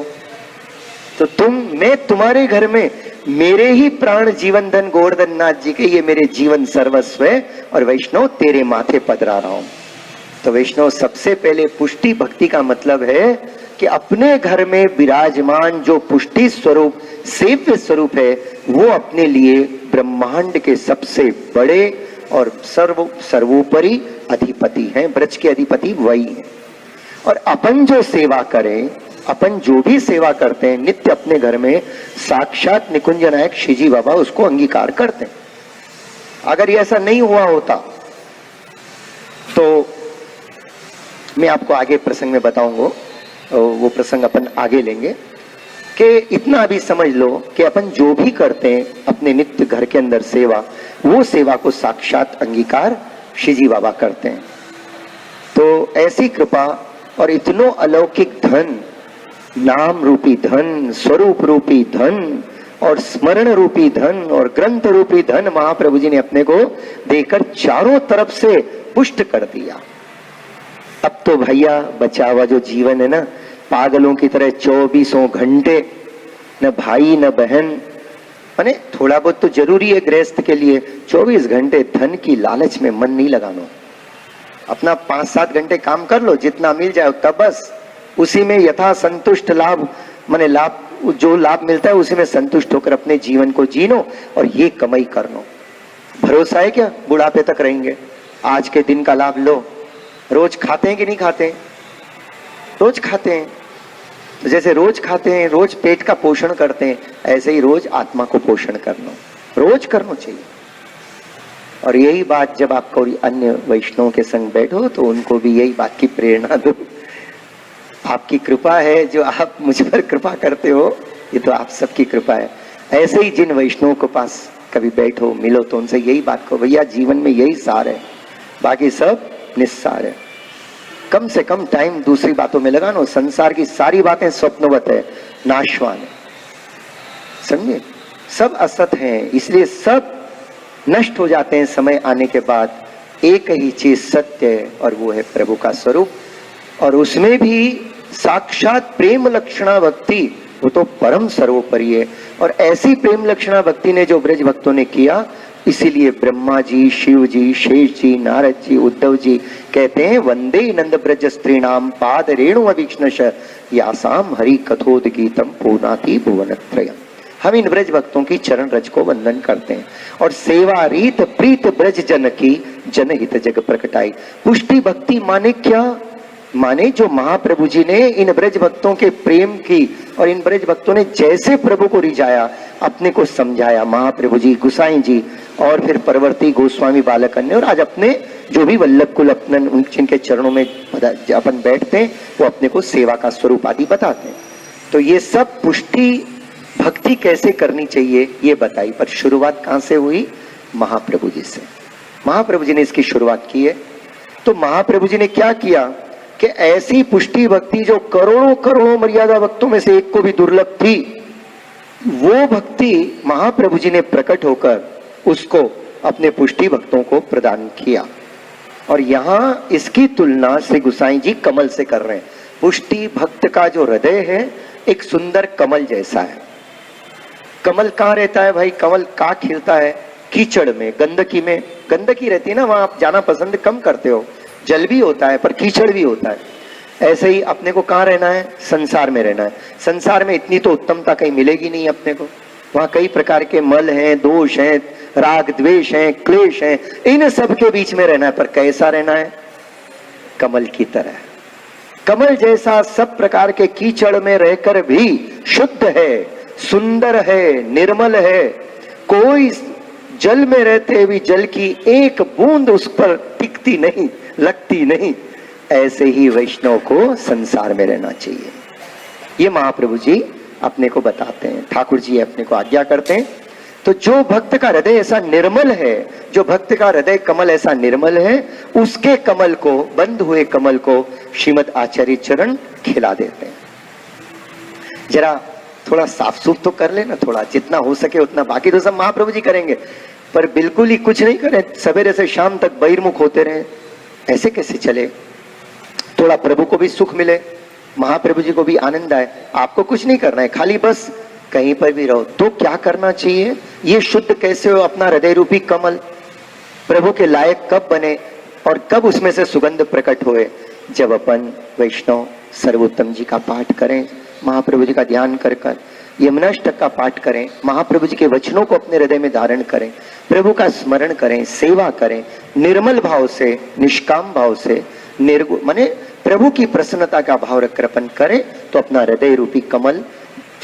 A: तो मैं तुम्हारे घर में मेरे ही प्राण जीवन धन गोवर्धन नाथ जी के, ये मेरे जीवन सर्वस्व है, और वैष्णव तेरे माथे पधरा रहा हूं। तो वैष्णव सबसे पहले पुष्टि भक्ति का मतलब है कि अपने घर में विराजमान जो पुष्टि स्वरूप सेव्य स्वरूप है, वो अपने लिए ब्रह्मांड के सबसे बड़े और सर्वोपरि अधिपति हैं। ब्रज के अधिपति वही है। और अपन जो सेवा करें, अपन जो भी सेवा करते हैं नित्य अपने घर में, साक्षात निकुंज नायक श्रीजी बाबा उसको अंगीकार करते हैं। अगर ये ऐसा नहीं हुआ होता तो मैं आपको आगे प्रसंग में बताऊंगा, वो प्रसंग अपन आगे लेंगे। कि इतना अभी समझ लो कि अपन जो भी करते हैं अपने नित्य घर के अंदर सेवा, वो सेवा को साक्षात अंगीकार श्रीजी बाबा करते हैं। तो ऐसी कृपा और इतनो अलौकिक धन, नाम रूपी धन, स्वरूप रूपी धन और स्मरण रूपी धन और ग्रंथ रूपी धन महाप्रभु जी ने अपने को देकर चारों तरफ से पुष्ट कर दिया। अब तो भैया बचा हुआ जो जीवन है ना, पागलों की तरह 24 घंटे, न भाई न बहन, माने थोड़ा बहुत तो जरूरी है गृहस्थ के लिए, 24 घंटे धन की लालच में मन नहीं लगाना। अपना 5-7 घंटे काम कर लो, जितना मिल जाए उतना बस, उसी में यथा संतुष्ट लाभ, माने लाभ जो लाभ मिलता है उसी में संतुष्ट होकर अपने जीवन को जीनो और ये कमाई करनो। भरोसा है क्या बुढ़ापे तक रहेंगे? आज के दिन का लाभ लो। रोज खाते हैं कि नहीं खाते? रोज खाते हैं। तो जैसे रोज खाते हैं, रोज पेट का पोषण करते हैं, ऐसे ही रोज आत्मा को पोषण करना, रोज करना चाहिए। और यही बात जब आप कोई अन्य वैष्णव के संग बैठो तो उनको भी यही बात की प्रेरणा दो। आपकी कृपा है जो आप मुझ पर कृपा करते हो, ये तो आप सबकी कृपा है। ऐसे ही जिन वैष्णवों के पास कभी बैठो मिलो तो उनसे यही बात कहो, भैया जीवन में यही सार है, बाकी सब निस्सार है। कम से कम टाइम दूसरी बातों में लगानो। संसार की सारी बातें स्वप्नवत है, नाशवान है, समझे? सब असत हैं, इसलिए सब नष्ट हो जाते हैं समय आने के बाद। एक ही चीज सत्य है और वो है प्रभु का स्वरूप। और उसमें भी साक्षात प्रेम लक्षणा भक्ति, वो तो परम सर्वोपरि है। और ऐसी प्रेम लक्षणा भक्ति ने जो ब्रज भक्तों ने किया, इसीलिए ब्रह्मा जी, शिव जी, शेष जी, नारद जी, उद्धव जी कहते हैं वंदे नंद ब्रज स्त्रीणाम पाद रेणु अवीक्ष्णश यासाम हरि कथोद गीतम पूर्णाति भुवनत्रयम्। हम इन ब्रज भक्तों की चरण रज को वंदन करते हैं। और सेवा रीत प्रीत ब्रज जन की जनहित जग प्रकटाई। पुष्टि भक्ति माने क्या? माने जो महाप्रभु जी ने इन ब्रज भक्तों के प्रेम की, और इन ब्रज भक्तों ने जैसे प्रभु को रिझाया, अपने को समझाया, महाप्रभु जी, गुसाई जी और फिर परवर्ती गोस्वामी बालक ने, और आज अपने जो भी वल्लभ कुल अपने जिनके चरणों में अपन बैठते हैं वो अपने को सेवा का स्वरूप आदि बताते हैं। तो ये सब पुष्टि भक्ति कैसे करनी चाहिए ये बताई। पर शुरुआत कहां से हुई? महाप्रभु जी से। महाप्रभु जी ने इसकी शुरुआत की है। तो महाप्रभु जी ने क्या किया कि ऐसी पुष्टि भक्ति जो करोड़ों करोड़ों मर्यादा भक्तों में से एक को भी दुर्लभ थी, वो भक्ति महाप्रभु जी ने प्रकट होकर उसको अपने पुष्टि भक्तों को प्रदान किया। और यहां इसकी तुलना श्री गुसाई जी कमल से कर रहे हैं। पुष्टि भक्त का जो हृदय है एक सुंदर कमल जैसा है। कमल कहाँ रहता है भाई? कमल कहाँ खिलता है? कीचड़ में, गंदगी में, गंदगी रहती है ना, वहां आप जाना पसंद कम करते हो, जल भी होता है पर कीचड़ भी होता है। ऐसे ही अपने को कहाँ रहना है? संसार में रहना है। संसार में इतनी तो उत्तमता कहीं मिलेगी नहीं अपने को, वहां कई प्रकार के मल हैं, दोष हैं, राग द्वेष हैं, क्लेश हैं, इन सब के बीच में रहना है। पर कैसा रहना है? कमल की तरह, कमल जैसा सब प्रकार के कीचड़ में रहकर भी शुद्ध है, सुंदर है, निर्मल है, कोई जल में रहते हुए जल की एक बूंद उस पर टिकती नहीं, लगती नहीं। ऐसे ही वैष्णव को संसार में रहना चाहिए। ये महाप्रभु जी अपने को बताते हैं, ठाकुर जी अपने को आज्ञा करते हैं। तो जो भक्त का हृदय ऐसा निर्मल है, जो भक्त का हृदय कमल ऐसा निर्मल है, उसके कमल को, बंद हुए कमल को श्रीमद् आचार्य चरण खिला देते हैं। जरा थोड़ा साफ सूफ तो कर लेना, थोड़ा जितना हो सके उतना, बाकी तो सब महाप्रभु जी करेंगे, पर बिल्कुल ही कुछ नहीं करें, सवेरे से शाम तक बहिर्मुख होते रहे, ऐसे कैसे चले? थोड़ा प्रभु को भी सुख मिले, महाप्रभु जी को भी आनंद आए। आपको कुछ नहीं करना है, खाली बस कहीं पर भी रहो। तो क्या करना चाहिए? ये शुद्ध कैसे हो अपना हृदय रूपी कमल? प्रभु के लायक कब बने और कब उसमें से सुगंध प्रकट होए? जब अपन वैष्णव सर्वोत्तम जी का पाठ करें, महाप्रभु जी का ध्यान कर कर, यमुनाष्टक का पाठ करें, महाप्रभु जी के वचनों को अपने हृदय में धारण करें, प्रभु का स्मरण करें, सेवा करें, निर्मल भाव से, निष्काम भाव से, निर्गुण माने प्रभु की प्रसन्नता का भाव रखकर अपन करें, तो अपना हृदय रूपी कमल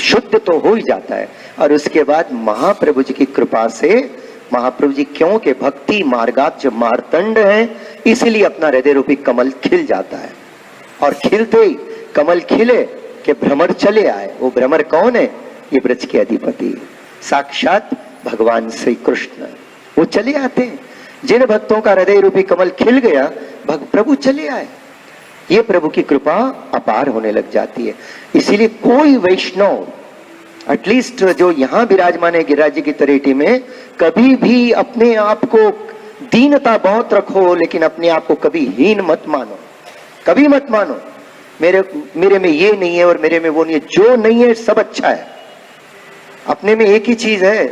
A: शुद्ध तो हो ही जाता है। और उसके बाद महाप्रभु जी की कृपा से, महाप्रभु जी क्योंकि भक्ति मार्गाज मार्तंड है, इसलिए अपना हृदय रूपी कमल खिल जाता है। और खिलते ही कमल खिले कि भ्रमर चले आए। वो भ्रमर कौन है? ये ब्रज के अधिपति साक्षात भगवान श्री कृष्ण, वो चले आते हैं। जिन भक्तों का हृदय रूपी कमल खिल गया, प्रभु चले आए। ये प्रभु की कृपा अपार होने लग जाती है। इसीलिए कोई वैष्णव, एटलीस्ट जो यहाँ विराजमान है गिरिराज जी की तरेटी में, कभी भी अपने आप को, दीनता बहुत रखो लेकिन अपने आप को कभी हीन मत मानो, कभी मत मानो मेरे में ये नहीं है और मेरे में वो नहीं है। जो नहीं है सब अच्छा है। अपने में एक ही चीज है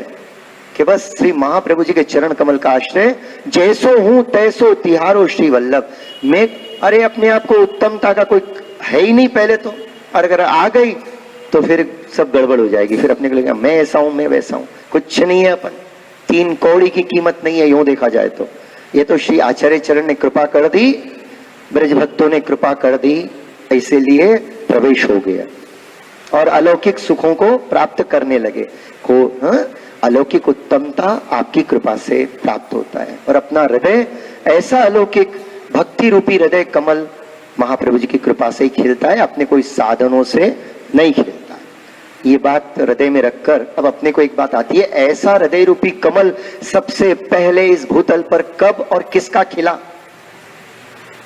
A: कि बस श्री महाप्रभु जी के चरण कमल का आश्रय, जैसो हूं तैसो तिहारो श्री वल्लभ। मैं, अरे अपने आप को उत्तमता का कोई है ही नहीं पहले तो, और अगर आ गई तो फिर सब गड़बड़ हो जाएगी। फिर अपने को लगेगा मैं ऐसा हूं, मैं वैसा हूं, कुछ नहीं है। अपन 3 कौड़ी की कीमत नहीं है यूं देखा जाए तो। ये तो श्री आचार्य चरण ने कृपा कर दी, ब्रज भक्तों ने कृपा कर दी, इसीलिए प्रवेश हो गया और अलौकिक सुखों को प्राप्त करने लगे। अलौकिक उत्तमता आपकी कृपा से प्राप्त होता है। और अपना हृदय ऐसा अलौकिक भक्ति रूपी हृदय कमल महाप्रभु जी की कृपा से ही खिलता है, अपने कोई साधनों से नहीं खिलता। ये बात हृदय में रखकर अब अपने को एक बात आती है, ऐसा हृदय रूपी कमल सबसे पहले इस भूतल पर कब और किसका खिला?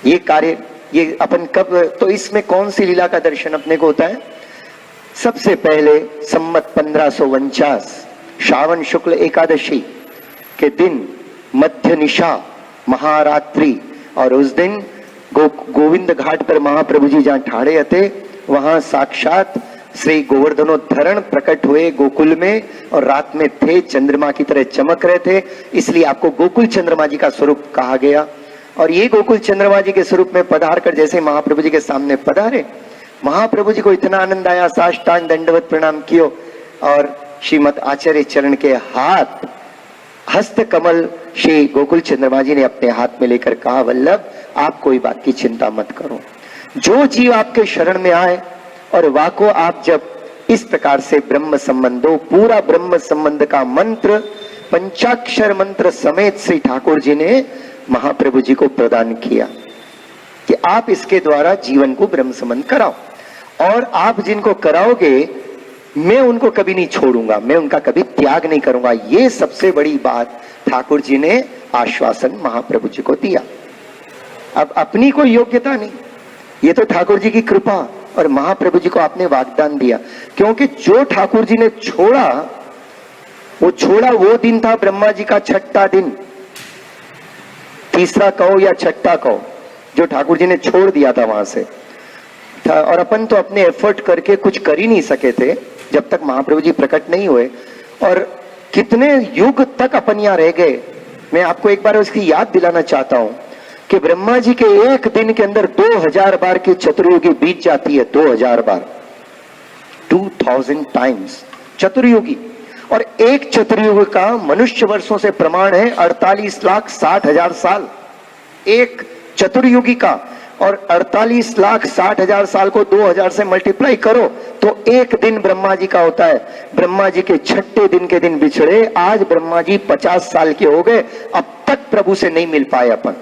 A: ये कार्य, ये अपन कब, तो इसमें कौन सी लीला का दर्शन अपने को होता है? सबसे पहले संमत 1549 श्रावण शुक्ल एकादशी के दिन मध्य निशा महारात्रि, और उस दिन गोविंद घाट पर महाप्रभु जी जहाँ ठाड़े थे, वहां साक्षात श्री गोवर्धनोद्धरण प्रकट हुए गोकुल में, और रात में थे, चंद्रमा की तरह चमक रहे थे, इसलिए आपको गोकुल चंद्रमा जी का स्वरूप कहा गया। और ये गोकुल चंद्रमा जी के स्वरूप में पधार कर जैसे महाप्रभु जी के सामने पधारे, महाप्रभु जी को इतना आनंद आया, साष्टांग दंडवत प्रणाम कियो और श्रीमद् आचार्य चरण के हाथ हस्त कमल श्री गोकुल चंद्रमा जी ने अपने हाथ में लेकर कहा, वल्लभ आप कोई बात की चिंता मत करो, जो जीव आपके शरण में आए और वाको आप जब इस प्रकार से ब्रह्म संबंधो, पूरा ब्रह्म संबंध का मंत्र, पंचाक्षर मंत्र समेत श्री ठाकुर जी ने महाप्रभु जी को प्रदान किया कि आप इसके द्वारा जीवन को ब्रह्म संबंध कराओ, और आप जिनको कराओगे मैं उनको कभी नहीं छोड़ूंगा, मैं उनका कभी त्याग नहीं करूंगा। ये सबसे बड़ी बात ठाकुर जी ने आश्वासन महाप्रभु जी को दिया। अब अपनी कोई योग्यता नहीं, ये तो ठाकुर जी की कृपा, और महाप्रभु जी को आपने वाग्दान दिया, क्योंकि जो ठाकुर जी ने छोड़ा वो दिन था ब्रह्मा जी का छठा दिन, तीसरा कहो या छठा कहो, जो ठाकुर जी ने छोड़ दिया था वहां से था। और अपन तो अपने एफर्ट करके कुछ कर ही नहीं सके थे जब तक महाप्रभु जी प्रकट नहीं हुए। और कितने युग तक अपन यहाँ रह गए। मैं आपको एक बार उसकी याद दिलाना चाहता हूं कि ब्रह्मा जी के एक दिन के अंदर 2000 बार की चतुर्युगी बीत जाती है। 2000 बार, 2000 टाइम्स चतुर्युगी। और एक चतुर्युग का मनुष्य वर्षों से प्रमाण है 48,60,000 साल एक चतुर्युगी का। और 48,60,000 साल को 2000 से मल्टीप्लाई करो तो एक दिन ब्रह्मा जी का होता है। ब्रह्मा जी के छठे दिन के दिन बिछड़े, आज ब्रह्मा जी 50 साल के हो गए, अब तक प्रभु से नहीं मिल पाए। अपन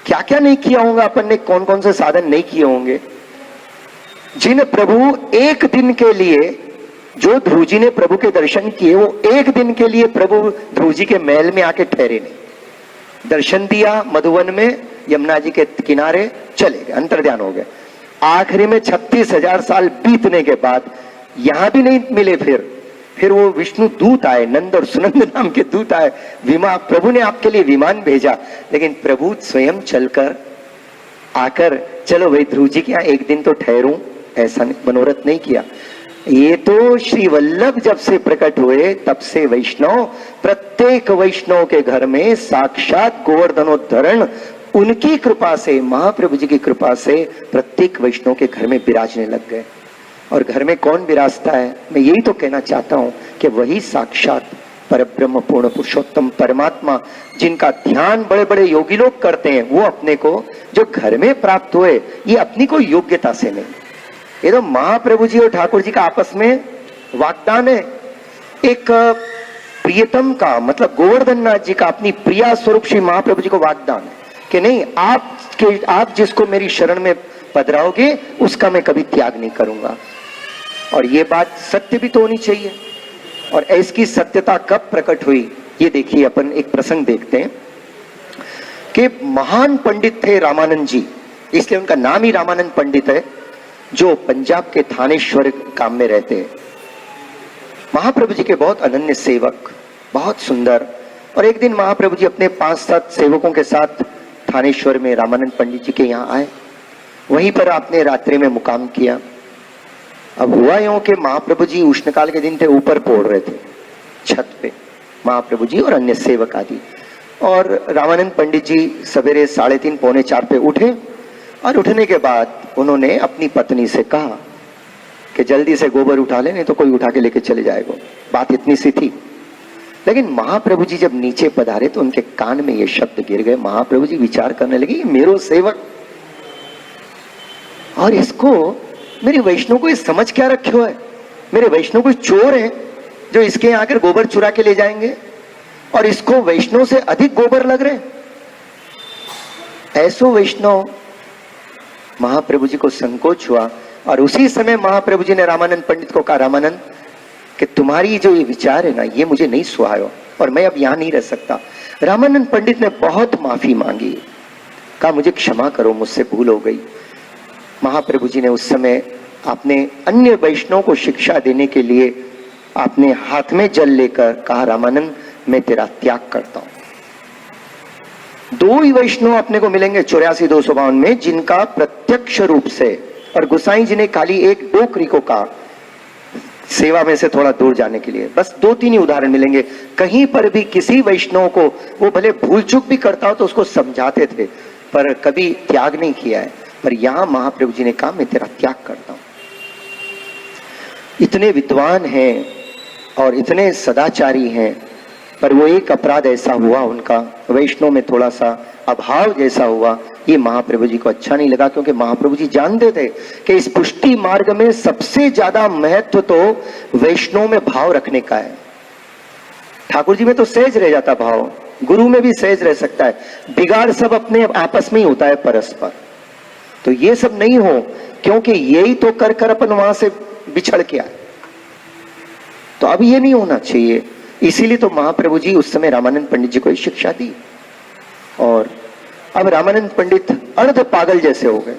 A: क्या क्या नहीं किया होगा, अपन ने कौन कौन से साधन नहीं किए होंगे। जिन प्रभु एक दिन के लिए, जो ध्रुव जी ने प्रभु के दर्शन किए, वो एक दिन के लिए प्रभु ध्रुव जी के महल में आके ठहरे नहीं। दर्शन दिया मधुवन में, यमुना जी के किनारे चले गए, अंतर्ध्यान हो गए। आखिरी में 36,000 साल बीतने के बाद यहां भी नहीं मिले। फिर वो विष्णु दूत आए, नंद और सुनंद नाम के दूत आए। प्रभु ने आपके लिए विमान भेजा, लेकिन प्रभु स्वयं चलकर आकर, चलो भाई ध्रुव जी के यहाँ एक दिन तो ठहरूं, ऐसा मनोरथ नहीं किया। ये तो श्री वल्लभ जब से प्रकट हुए तब से वैष्णव, प्रत्येक वैष्णव के घर में साक्षात गोवर्धनोद्धरण उनकी कृपा से, महाप्रभु जी की कृपा से प्रत्येक वैष्णव के घर में विराजने लग गए। और घर में कौन विराजता है, मैं यही तो कहना चाहता हूं कि वही साक्षात परब्रह्म पूर्ण पुरुषोत्तम परमात्मा, जिनका ध्यान बड़े बड़े योगी लोग करते हैं, वो अपने को जो घर में प्राप्त हुए, ये अपनी कोई योग्यता से नहीं। ये तो महाप्रभु जी और ठाकुर जी का आपस में वाग्दान है। एक प्रियतम का मतलब गोवर्धन नाथ जी का अपनी प्रिया स्वरूप श्री महाप्रभु जी को वाग्दान है कि नहीं, आप जिसको मेरी शरण में पधराओगे उसका मैं कभी त्याग नहीं करूंगा। और ये बात सत्य भी तो होनी चाहिए। और इसकी सत्यता कब प्रकट हुई, ये देखिए, अपन एक प्रसंग देखते हैं कि महान पंडित थे रामानंद जी, इसलिए उनका नाम ही रामानंद पंडित है, जो पंजाब के थानेश्वर गांव में रहते हैं। महाप्रभु जी के बहुत अनन्य सेवक, बहुत सुंदर। और एक दिन महाप्रभु जी अपने 5-7 सेवकों के साथ थानेश्वर में रामानंद पंडित जी के यहाँ आए। वहीं पर आपने रात्रि में मुकाम किया। अब हुआ यूं कि महाप्रभु जी उष्णकाल के दिन थे, ऊपर पहुंच रहे थे छत पे, महाप्रभु जी और अन्य सेवक आदि। और रामानंद पंडित जी सवेरे 3:30 पौने 4 पे उठे। और उठने के बाद उन्होंने अपनी पत्नी से कहा कि जल्दी से गोबर उठा ले, नहीं तो कोई उठा के लेके चले जाएगा। बात इतनी सी थी। लेकिन महाप्रभु जी जब नीचे पधारे तो उनके कान में ये शब्द गिर गए। महाप्रभु जी विचार करने लगे, मेरो सेवक, और इसको, मेरे वैष्णव को ये समझ क्या रखे है, मेरे वैष्णव कोई चोर है जो इसके यहाँ आकर गोबर चुरा के ले जाएंगे, और इसको वैष्णव से अधिक गोबर लग रहे। ऐसो वैष्णव। महाप्रभु जी को संकोच हुआ। और उसी समय महाप्रभु जी ने रामानंद पंडित को कहा, रामानंद, कि तुम्हारी जो ये विचार है ना, ये मुझे नहीं सुहायो और मैं अब यहां नहीं रह सकता। रामानंद पंडित ने बहुत माफी मांगी, कहा मुझे क्षमा करो, मुझसे भूल हो गई। महाप्रभु जी ने उस समय आपने अन्य वैष्णव को शिक्षा देने के लिए आपने हाथ में जल लेकर कहा, रामानंद, मैं तेरा त्याग करता हूं। 2 ही वैष्णव अपने को मिलेंगे 84-252 में जिनका प्रत्यक्ष रूप से, और गोसाई जी ने खाली एक डोकरी को कहा सेवा में से थोड़ा दूर जाने के लिए। बस 2-3 ही उदाहरण मिलेंगे। कहीं पर भी किसी वैष्णव को, वो भले भूल चूक भी करता हो तो उसको समझाते थे, पर कभी त्याग नहीं किया है। पर यहां महाप्रभु जी ने कहा, मैं तेरा त्याग करता हूं। इतने विद्वान हैं और इतने सदाचारी हैं, पर वो एक अपराध ऐसा हुआ उनका, वैष्णव में थोड़ा सा अभाव जैसा हुआ। ये महाप्रभु जी को अच्छा नहीं लगा, क्योंकि महाप्रभु जी जानते थे कि इस पुष्टि मार्ग में सबसे ज्यादा महत्व तो वैष्णव में भाव रखने का है। ठाकुर जी में तो सहज रह जाता भाव, गुरु में भी सहज रह सकता है, बिगाड़ सब अपने आपस में ही होता है परस्पर। तो ये सब नहीं हो, क्योंकि यही तो कर कर अपन वहां से बिछड़ के आए। तो अब ये नहीं होना चाहिए। इसीलिए तो महाप्रभु जी उस समय रामानंद पंडित जी को शिक्षा दी। और अब रामानंद पंडित अर्ध पागल जैसे हो गए,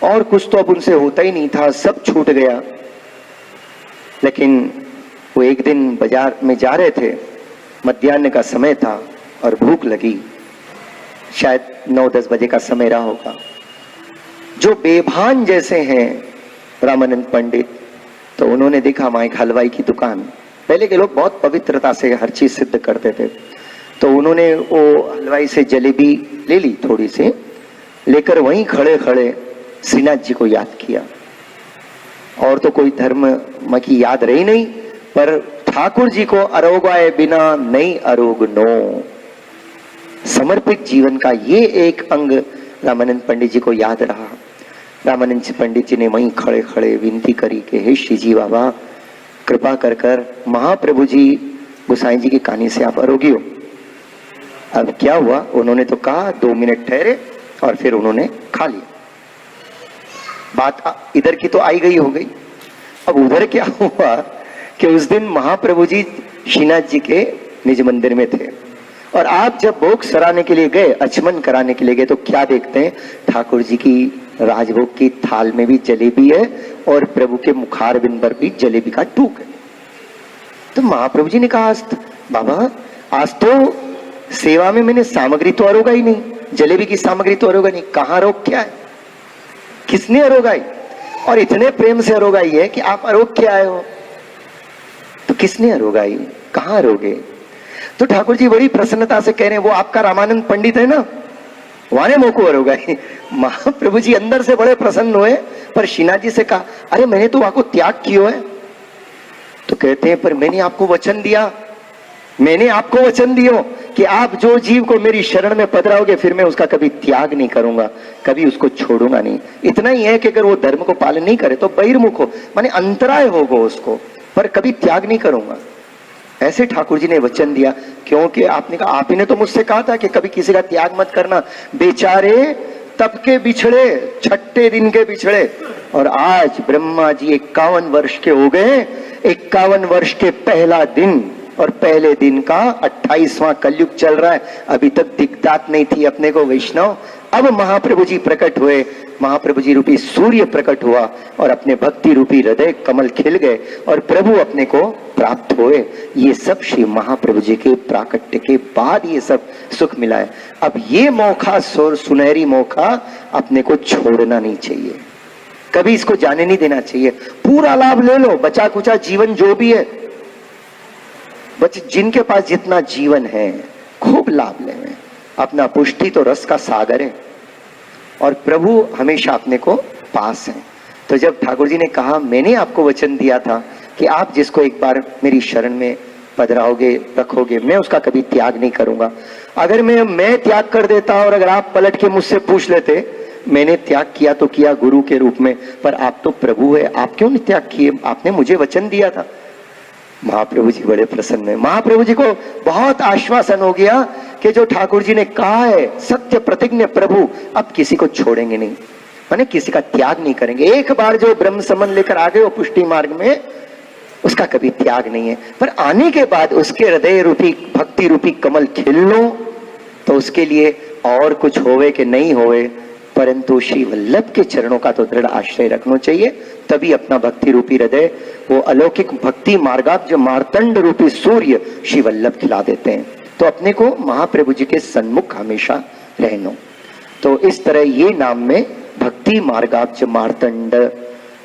A: और कुछ तो अब उनसे होता ही नहीं था, सब छूट गया। लेकिन वो एक दिन बाजार में जा रहे थे, मध्याह्न का समय था और भूख लगी, शायद 9-10 बजे का समय रहा होगा। जो बेभान जैसे हैं रामानंद पंडित, तो उन्होंने देखा वहां एक हलवाई की दुकान, पहले के लोग बहुत पवित्रता से हर चीज सिद्ध करते थे। तो उन्होंने वो हलवाई से जलेबी ले ली थोड़ी सी, लेकर वहीं खड़े खड़े श्रीनाथ जी को याद किया। और तो कोई धर्म की याद रही नहीं, पर ठाकुर जी को अरोगाए बिना नहीं अरोगनो, समर्पित जीवन का ये एक अंग रामानंद पंडित जी को याद रहा। रामानंद पंडित जी ने वहीं खड़े खड़े विनती करी कि हे श्री जी बाबा, कृपा कर कर महाप्रभु जी गोसाई जी की कहानी से आप अरोगी हो। अब क्या हुआ, उन्होंने तो कहा 2 मिनट ठहरे और फिर उन्होंने खा लिया। बात इधर की तो आई गई हो गई। अब उधर क्या हुआ कि उस दिन महाप्रभु जी श्रीनाथ जी के निज मंदिर में थे, और आप जब भोग सराने के लिए गए, आचमन कराने के लिए गए, तो क्या देखते हैं, ठाकुर जी की राजभोग की थाल में भी जलेबी है और प्रभु के मुखार बिंद पर भी जलेबी का टूक है। तो महाप्रभु जी ने कहा, बाबा आज तो सेवा में मैंने सामग्री तो अरोगा ही नहीं, जलेबी की सामग्री तो अरोगा नहीं, कहाँ अरोग क्या है, किसने अरोगाई, और इतने प्रेम से अरोगाई है कि आप अरोग के आए हो, तो किसने अरोगाई, कहाँ अरोगे। तो ठाकुर जी बड़ी प्रसन्नता से कह रहे हैं, वो आपका रामानंद पंडित है ना, वाने मोको अरोगाई। महाप्रभु जी अंदर से बड़े प्रसन्न हुए, पर श्रीनाथ जी से कहा, अरे मैंने तो आपको त्याग किया है। तो कहते हैं, पर मैंने आपको वचन दिया, मैंने आपको वचन दियो कि आप जो जीव को मेरी शरण में पधराओगे, फिर मैं उसका कभी त्याग नहीं करूंगा, कभी उसको छोड़ूंगा नहीं। इतना ही है कि अगर वो धर्म को पालन नहीं करे तो बहिर्मुख हो, माने अंतराय होगा उसको, पर कभी त्याग नहीं करूंगा। ऐसे ठाकुर जी ने वचन दिया, क्योंकि आपने कहा, आप ही ने तो मुझसे कहा था कि कभी किसी का त्याग मत करना। बेचारे तब के बिछड़े, 6ठे दिन के बिछड़े, और आज ब्रह्मा जी 51 वर्ष के हो गए। 51 वर्ष के पहला दिन और पहले दिन का 28वां कलयुग चल रहा है, अभी तक दिक्कत नहीं थी अपने को वैष्णव। अब महाप्रभु जी प्रकट हुए, महाप्रभु जी रूपी सूर्य प्रकट हुआ और अपने भक्ति रूपी हृदय कमल खिल गए और प्रभु अपने को प्राप्त हुए। ये सब श्री महाप्रभु जी के प्राकट्य के बाद ये सब सुख मिला है। अब ये मौका, सुनहरी मौका अपने को छोड़ना नहीं चाहिए, कभी इसको जाने नहीं देना चाहिए। पूरा लाभ ले लो, बचा कुचा जीवन जो भी है, बच जिनके पास जितना जीवन है खूब लाभ लें। अपना पुष्टि तो रस का सागर है और प्रभु हमेशा अपने को पास है। तो जब ठाकुर जी ने कहा, मैंने आपको वचन दिया था कि आप जिसको एक बार मेरी शरण में पधराओगे, रखोगे, मैं उसका कभी त्याग नहीं करूंगा। अगर मैं त्याग कर देता और अगर आप पलट के मुझसे पूछ लेते, मैंने त्याग किया तो किया गुरु के रूप में, पर आप तो प्रभु है, आप क्यों नहीं त्याग किए, आपने मुझे वचन दिया था। महाप्रभु जी बड़े प्रसन्न है। महाप्रभु जी को बहुत आश्वासन हो गया कि जो ठाकुर जी ने कहा है सत्य प्रतिज्ञ प्रभु, अब किसी को छोड़ेंगे नहीं, माने किसी का त्याग नहीं करेंगे। एक बार जो ब्रह्म संबंध लेकर आ गए वो पुष्टि मार्ग में, उसका कभी त्याग नहीं है। पर आने के बाद उसके हृदय रूपी भक्ति रूपी कमल खिल लो, तो उसके लिए और कुछ होवे कि नहीं होवे, परंतु श्री वल्लभ के चरणों का तो दृढ़ आश्रय रखना चाहिए। तभी अपना भक्ति रूपी हृदय, वो अलौकिक भक्ति मार्गाप जो मार्तंड रूपी सूर्य श्री वल्लभ खिला देते हैं। तो अपने को महाप्रभु जी के सन्मुख हमेशा रहना। तो इस तरह ये नाम में भक्ति मार्गाब्ज मार्तंड,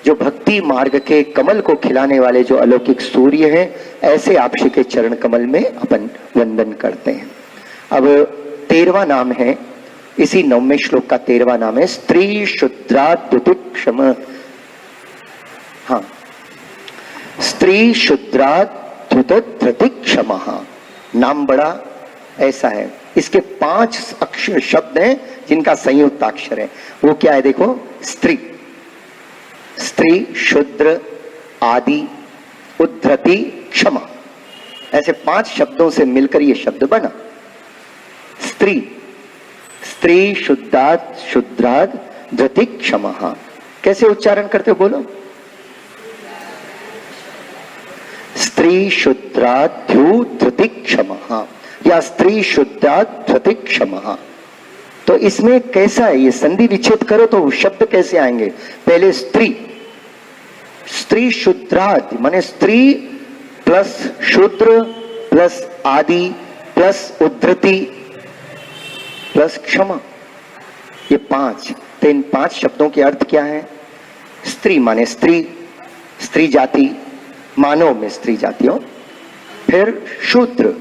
A: जो भक्ति मार्ग के कमल को खिलाने वाले जो अलौकिक सूर्य हैं, ऐसे आप श्री के चरण कमल में अपन वंदन करते हैं। अब 13वां नाम है, इसी 9वें श्लोक का 13वां नाम है स्त्री शुद्राद्युतिक्षम। हाँ, स्त्री शुद्राद्युतिक्षम नाम बड़ा ऐसा है। इसके 5 अक्षर शब्द हैं जिनका संयुक्त अक्षर है। वो क्या है देखो, स्त्री, स्त्री, शुद्र, आदि, उद्धृति, क्षमा, ऐसे 5 शब्दों से मिलकर ये शब्द बना स्त्री। स्त्री शुद्धात् शुद्राद् धृति क्षमः। कैसे उच्चारण करते हो बोलो, स्त्री शुद्धाद्यु धृति क्षमः या स्त्री शुद्धाद् धृति क्षमः। तो इसमें कैसा है, ये संधि विच्छेद करो तो शब्द कैसे आएंगे। पहले स्त्री, स्त्री शुद्राद् माने स्त्री प्लस शूद्र प्लस आदि प्लस उद्धृति प्लस क्षमा, ये 5। तो इन 5 शब्दों के अर्थ क्या है। स्त्री माने स्त्री, स्त्री जाति, मानव में स्त्री जाति हो, फिर शूद्र,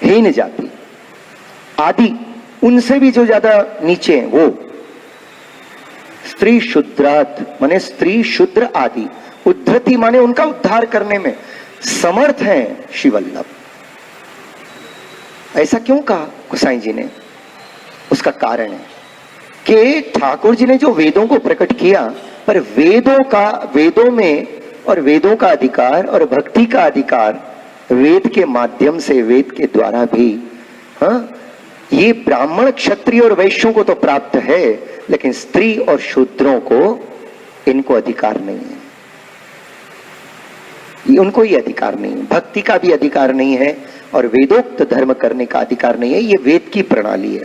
A: हीन जाति, आदि, उनसे भी जो ज्यादा नीचे हैं वो स्त्री शुद्रात, माने स्त्री शूद्र आदि, उद्धति माने उनका उद्धार करने में समर्थ हैं श्री वल्लभ। ऐसा क्यों कहा गोसाई जी ने? उसका कारण है कि ठाकुर जी ने जो वेदों को प्रकट किया, पर वेदों में और वेदों का अधिकार और भक्ति का अधिकार वेद के माध्यम से, वेद के द्वारा भी, हाँ, ये ब्राह्मण क्षत्रिय और वैश्यों को तो प्राप्त है, लेकिन स्त्री और शूद्रों को इनको अधिकार नहीं है। उनको ये अधिकार नहीं है, भक्ति का भी अधिकार नहीं है और वेदोक्त धर्म करने का अधिकार नहीं है। ये वेद की प्रणाली है।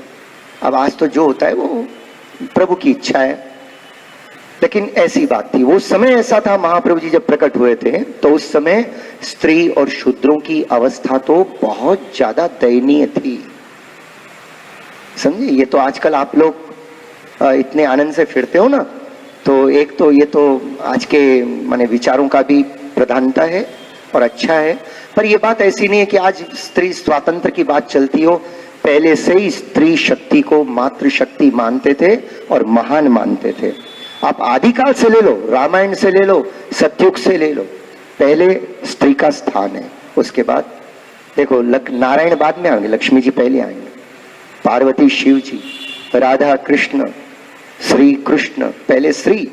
A: अब आज तो जो होता है वो प्रभु की इच्छा है, लेकिन ऐसी बात थी, वो समय ऐसा था, महाप्रभु जी जब प्रकट हुए थे तो उस समय स्त्री और शूद्रों की अवस्था तो बहुत ज्यादा दयनीय थी। समझे? ये तो आजकल आप लोग इतने आनंद से फिरते हो ना, तो एक तो ये तो आज के माने विचारों का भी प्रधानता है और अच्छा है, पर ये बात ऐसी नहीं है कि आज स्त्री स्वातंत्र की बात चलती हो। पहले से ही स्त्री शक्ति को मातृ शक्ति मानते थे और महान मानते थे। आप आदिकाल से ले लो, रामायण से ले लो, सतयुग से ले लो, पहले स्त्री का स्थान है। उसके बाद देखो नारायण बाद में आएंगे, लक्ष्मी जी पहले आएंगे, पार्वती शिव जी, राधा कृष्ण, श्री कृष्ण, पहले स्त्री।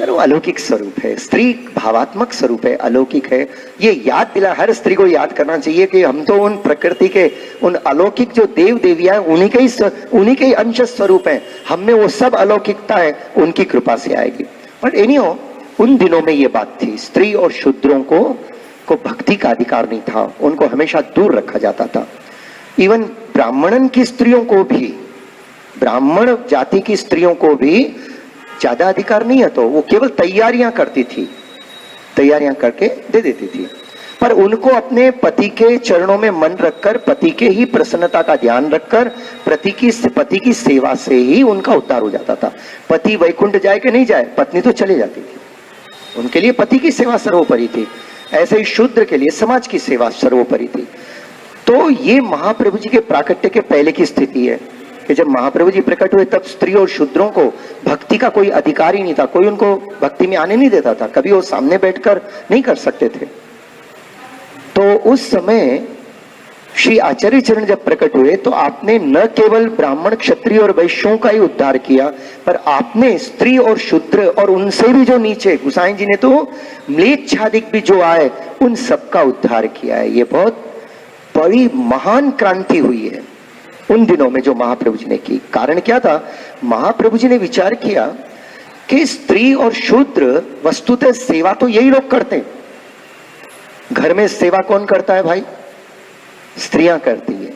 A: वो अलौकिक स्वरूप है, स्त्री भावात्मक स्वरूप है, अलौकिक है। ये याद दिला, हर स्त्री को याद करना चाहिए कि हम तो उन प्रकृति के, उन अलौकिक जो देव देवियां उन्हीं के ही अंश स्वरूप हैं। हम में वो सब अलौकिकता है, उनकी कृपा से आएगी। बट एनीहो, उन दिनों में ये बात थी, स्त्री और शूद्रों को भक्ति का अधिकार नहीं था, उनको हमेशा दूर रखा जाता था। इवन ब्राह्मणन की स्त्रियों को भी, ब्राह्मण जाति की स्त्रियों को भी ज्यादा अधिकार नहीं है, तो वो केवल तैयारियां करती थी, तैयारियां करके दे देती थी, पर उनको अपने पति के चरणों में मन रखकर, पति के ही प्रसन्नता का ध्यान रखकर, पति की सेवा से ही उनका उद्धार हो जाता था। पति वैकुंठ जाए कि नहीं जाए, पत्नी तो चली जाती थी, उनके लिए पति की सेवा सर्वोपरि थी। ऐसे ही शूद्र के लिए समाज की सेवा सर्वोपरि थी। तो ये महाप्रभु जी के प्राकट्य के पहले की स्थिति है कि जब महाप्रभु जी प्रकट हुए तब स्त्री और शूद्रों को भक्ति का कोई अधिकार ही नहीं था, कोई उनको भक्ति में आने नहीं देता था, कभी वो सामने बैठकर नहीं कर सकते थे। तो उस समय श्री आचार्य चरण जब प्रकट हुए तो आपने न केवल ब्राह्मण क्षत्रिय और वैश्यों का ही उद्धार किया, पर आपने स्त्री और शूद्र और उनसे भी जो नीचे, गोसाई जी ने तो म्लेच्छादिक भी जो आए उन सबका उद्धार किया है। ये बहुत बड़ी महान क्रांति हुई है उन दिनों में जो महाप्रभु जी ने की। कारण क्या था? महाप्रभु जी ने विचार किया कि स्त्री और शूद्र वस्तुतः सेवा तो यही लोग करते हैं। घर में सेवा कौन करता है भाई? स्त्रियां करती है।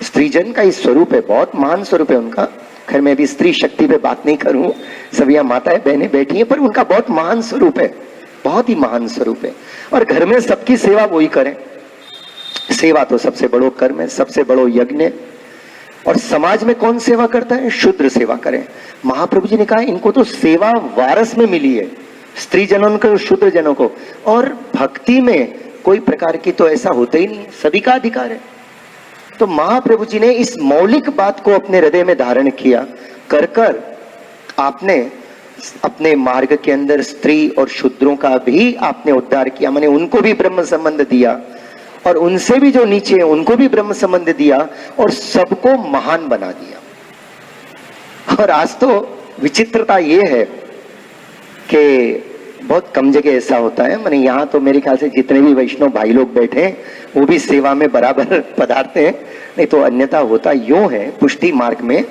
A: स्त्रीजन का ही स्वरूप है, बहुत महान स्वरूप है उनका। खैर मैं भी स्त्री शक्ति पे बात नहीं करूं, सब यहाँ माताएं बहनें बैठी हैं, पर उनका बहुत महान स्वरूप है, बहुत ही महान स्वरूप है। और घर में सबकी सेवा वही करें। सेवा तो सबसे बड़ो कर्म है, सबसे बड़ो यज्ञ है। और समाज में कौन सेवा करता है? शूद्र सेवा करें। महाप्रभु जी ने कहा इनको तो सेवा वारस में मिली है, स्त्री जनों को, शूद्र जनों को। और भक्ति में कोई प्रकार की तो ऐसा होता ही नहीं, सभी का अधिकार है। तो महाप्रभु जी ने इस मौलिक बात को अपने हृदय में धारण किया, कर आपने अपने मार्ग के अंदर स्त्री और शूद्रों का भी आपने उद्धार किया, माने उनको भी ब्रह्म संबंध दिया और उनसे भी जो नीचे है उनको भी ब्रह्म संबंध दिया और सबको महान बना दिया। और आज तो विचित्रता ये है कि बहुत कम जगह ऐसा होता है, माने यहाँ तो मेरे ख्याल से जितने भी वैष्णव भाई लोग बैठे हैं वो भी सेवा में बराबर पधारते हैं, नहीं तो अन्यथा होता यूं है पुष्टि मार्ग में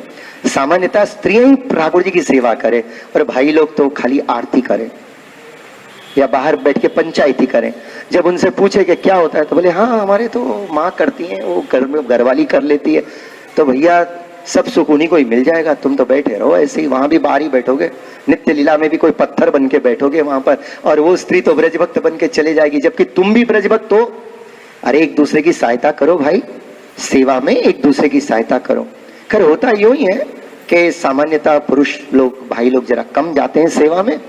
A: सामान्यतः स्त्रियां ही ठाकुर जी की सेवा करें और भाई लोग तो खाली आरती करें या बाहर बैठ के पंचायती करें। जब उनसे पूछे कि क्या होता है तो बोले हाँ हमारे तो माँ करती हैं, वो घर में घरवाली कर लेती है, तो भैया सब सुख उन्हीं को ही मिल जाएगा, तुम तो बैठे रहो ऐसे ही, वहां भी बाहर ही बैठोगे, नित्य लीला में भी कोई पत्थर बन के बैठोगे वहां पर, और वो स्त्री तो ब्रजभक्त बन के चले जाएगी, जबकि तुम भी ब्रजभक्त हो। अरे एक दूसरे की सहायता करो भाई, सेवा में एक दूसरे की सहायता करो। खैर होता यूं ही है कि सामान्यतः पुरुष लोग, भाई लोग जरा कम जाते हैं सेवा में।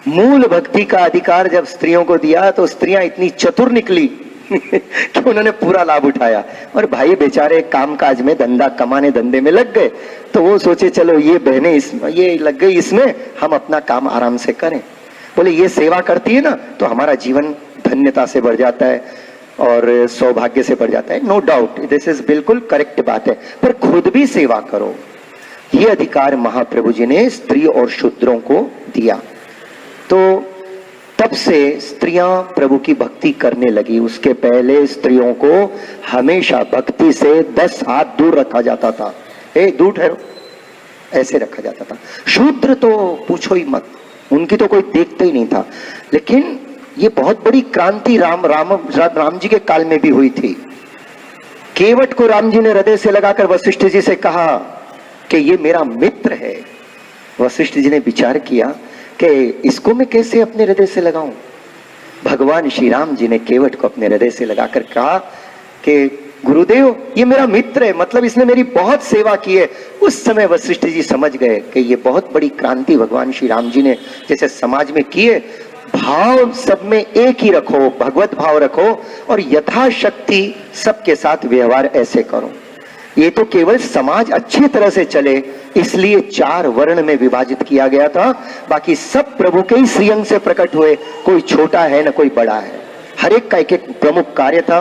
A: मूल भक्ति का अधिकार जब स्त्रियों को दिया तो स्त्रियां इतनी चतुर निकली कि उन्होंने पूरा लाभ उठाया। और भाई बेचारे काम काज में, धंधा कमाने धंधे में लग गए, तो वो सोचे चलो ये बहनें ये लग गई इसमें, हम अपना काम आराम से करें। बोले ये सेवा करती है ना तो हमारा जीवन धन्यता से बढ़ जाता है और सौभाग्य से बढ़ जाता है। नो डाउट, दिस इज बिल्कुल करेक्ट बात है, पर खुद भी सेवा करो। ये अधिकार महाप्रभु जी ने स्त्री और शूद्रों को दिया। तो तब से स्त्रियां प्रभु की भक्ति करने लगी। उसके पहले स्त्रियों को हमेशा भक्ति से 10 हाथ दूर रखा जाता था। दूर ठहरो, ऐसे रखा जाता था। शूद्र तो पूछो ही मत, उनकी तो कोई देखता ही नहीं था। लेकिन ये बहुत बड़ी क्रांति राम जी के काल में भी हुई थी। केवट को राम जी ने हृदय से लगाकर वशिष्ठ जी से कहा कि ये मेरा मित्र है। वशिष्ठ जी ने विचार किया कि इसको मैं कैसे अपने हृदय से लगाऊं। भगवान श्री राम जी ने केवट को अपने हृदय से लगाकर कहा कि गुरुदेव ये मेरा मित्र है, मतलब इसने मेरी बहुत सेवा की है। उस समय वशिष्ठ जी समझ गए कि ये बहुत बड़ी क्रांति भगवान श्री राम जी ने जैसे समाज में की है। भाव सब में एक ही रखो, भगवत भाव रखो और यथाशक्ति सबके साथ व्यवहार ऐसे करो। ये तो केवल समाज अच्छी तरह से चले इसलिए 4 वर्ण में विभाजित किया गया था। बाकी सब प्रभु के ही श्रीअंग से प्रकट हुए, कोई छोटा है ना कोई बड़ा है। हर एक का एक एक प्रमुख कार्य था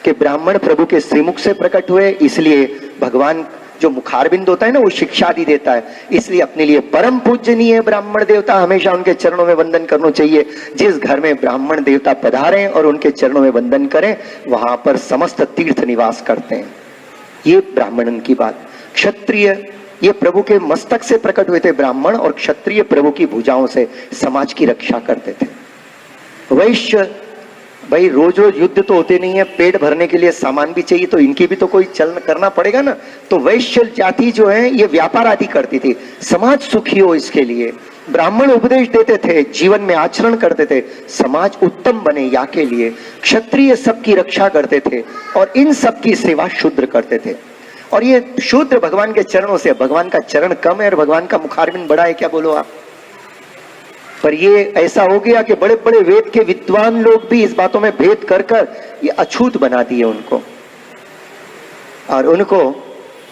A: कि ब्राह्मण प्रभु के श्रीमुख से प्रकट हुए, इसलिए भगवान जो मुखारबिंद होता है ना वो शिक्षा आदि देता है, इसलिए अपने लिए परम पूजनीय ब्राह्मण देवता, हमेशा उनके चरणों में वंदन करना चाहिए। जिस घर में ब्राह्मण देवता पधारें और उनके चरणों में वंदन करें वहां पर समस्त तीर्थ निवास करते हैं। ये ब्राह्मणन की बात। क्षत्रिय ये प्रभु के मस्तक से प्रकट हुए थे ब्राह्मण, और क्षत्रिय प्रभु की भुजाओं से समाज की रक्षा करते थे। वैश्य भाई रोज रोज युद्ध तो होते नहीं है, पेट भरने के लिए सामान भी चाहिए, तो इनकी भी तो कोई चलन करना पड़ेगा ना। तो वैश्य जाति जो है ये व्यापार आदि करती थी, समाज सुखी हो इसके लिए। ब्राह्मण उपदेश देते थे, जीवन में आचरण करते थे, समाज उत्तम बने या के लिए। क्षत्रिय सबकी रक्षा करते थे और इन सब की सेवा शूद्र करते थे। और ये शूद्र भगवान के चरणों से, भगवान का चरण कम है और भगवान का मुखारबिंद बड़ा है, क्या बोलो आप। पर ये ऐसा हो गया कि बड़े बड़े वेद के विद्वान लोग भी इस बातों में भेद कर कर ये अछूत बना दिए उनको। और उनको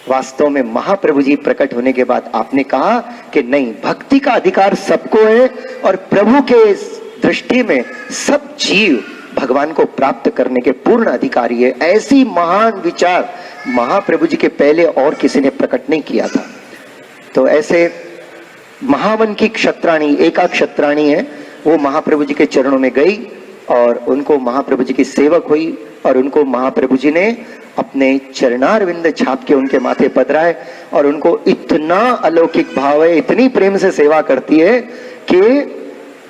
A: वास्तव में महाप्रभु जी प्रकट होने के बाद आपने कहा कि नहीं, भक्ति का अधिकार सबको है और प्रभु के दृष्टि में सब जीव भगवान को प्राप्त करने के पूर्ण अधिकारी है। ऐसी महान विचार महाप्रभु जी के पहले और किसी ने प्रकट नहीं किया था। तो ऐसे महावन की क्षत्राणी, एका क्षत्राणी है, वो महाप्रभु जी के चरणों में गई और उनको महाप्रभु जी की सेवक हुई और उनको महाप्रभु जी ने अपने चरणारविंद छाप के उनके माथे पधराए और उनको इतना अलौकिक भाव है, इतनी प्रेम से सेवा करती है कि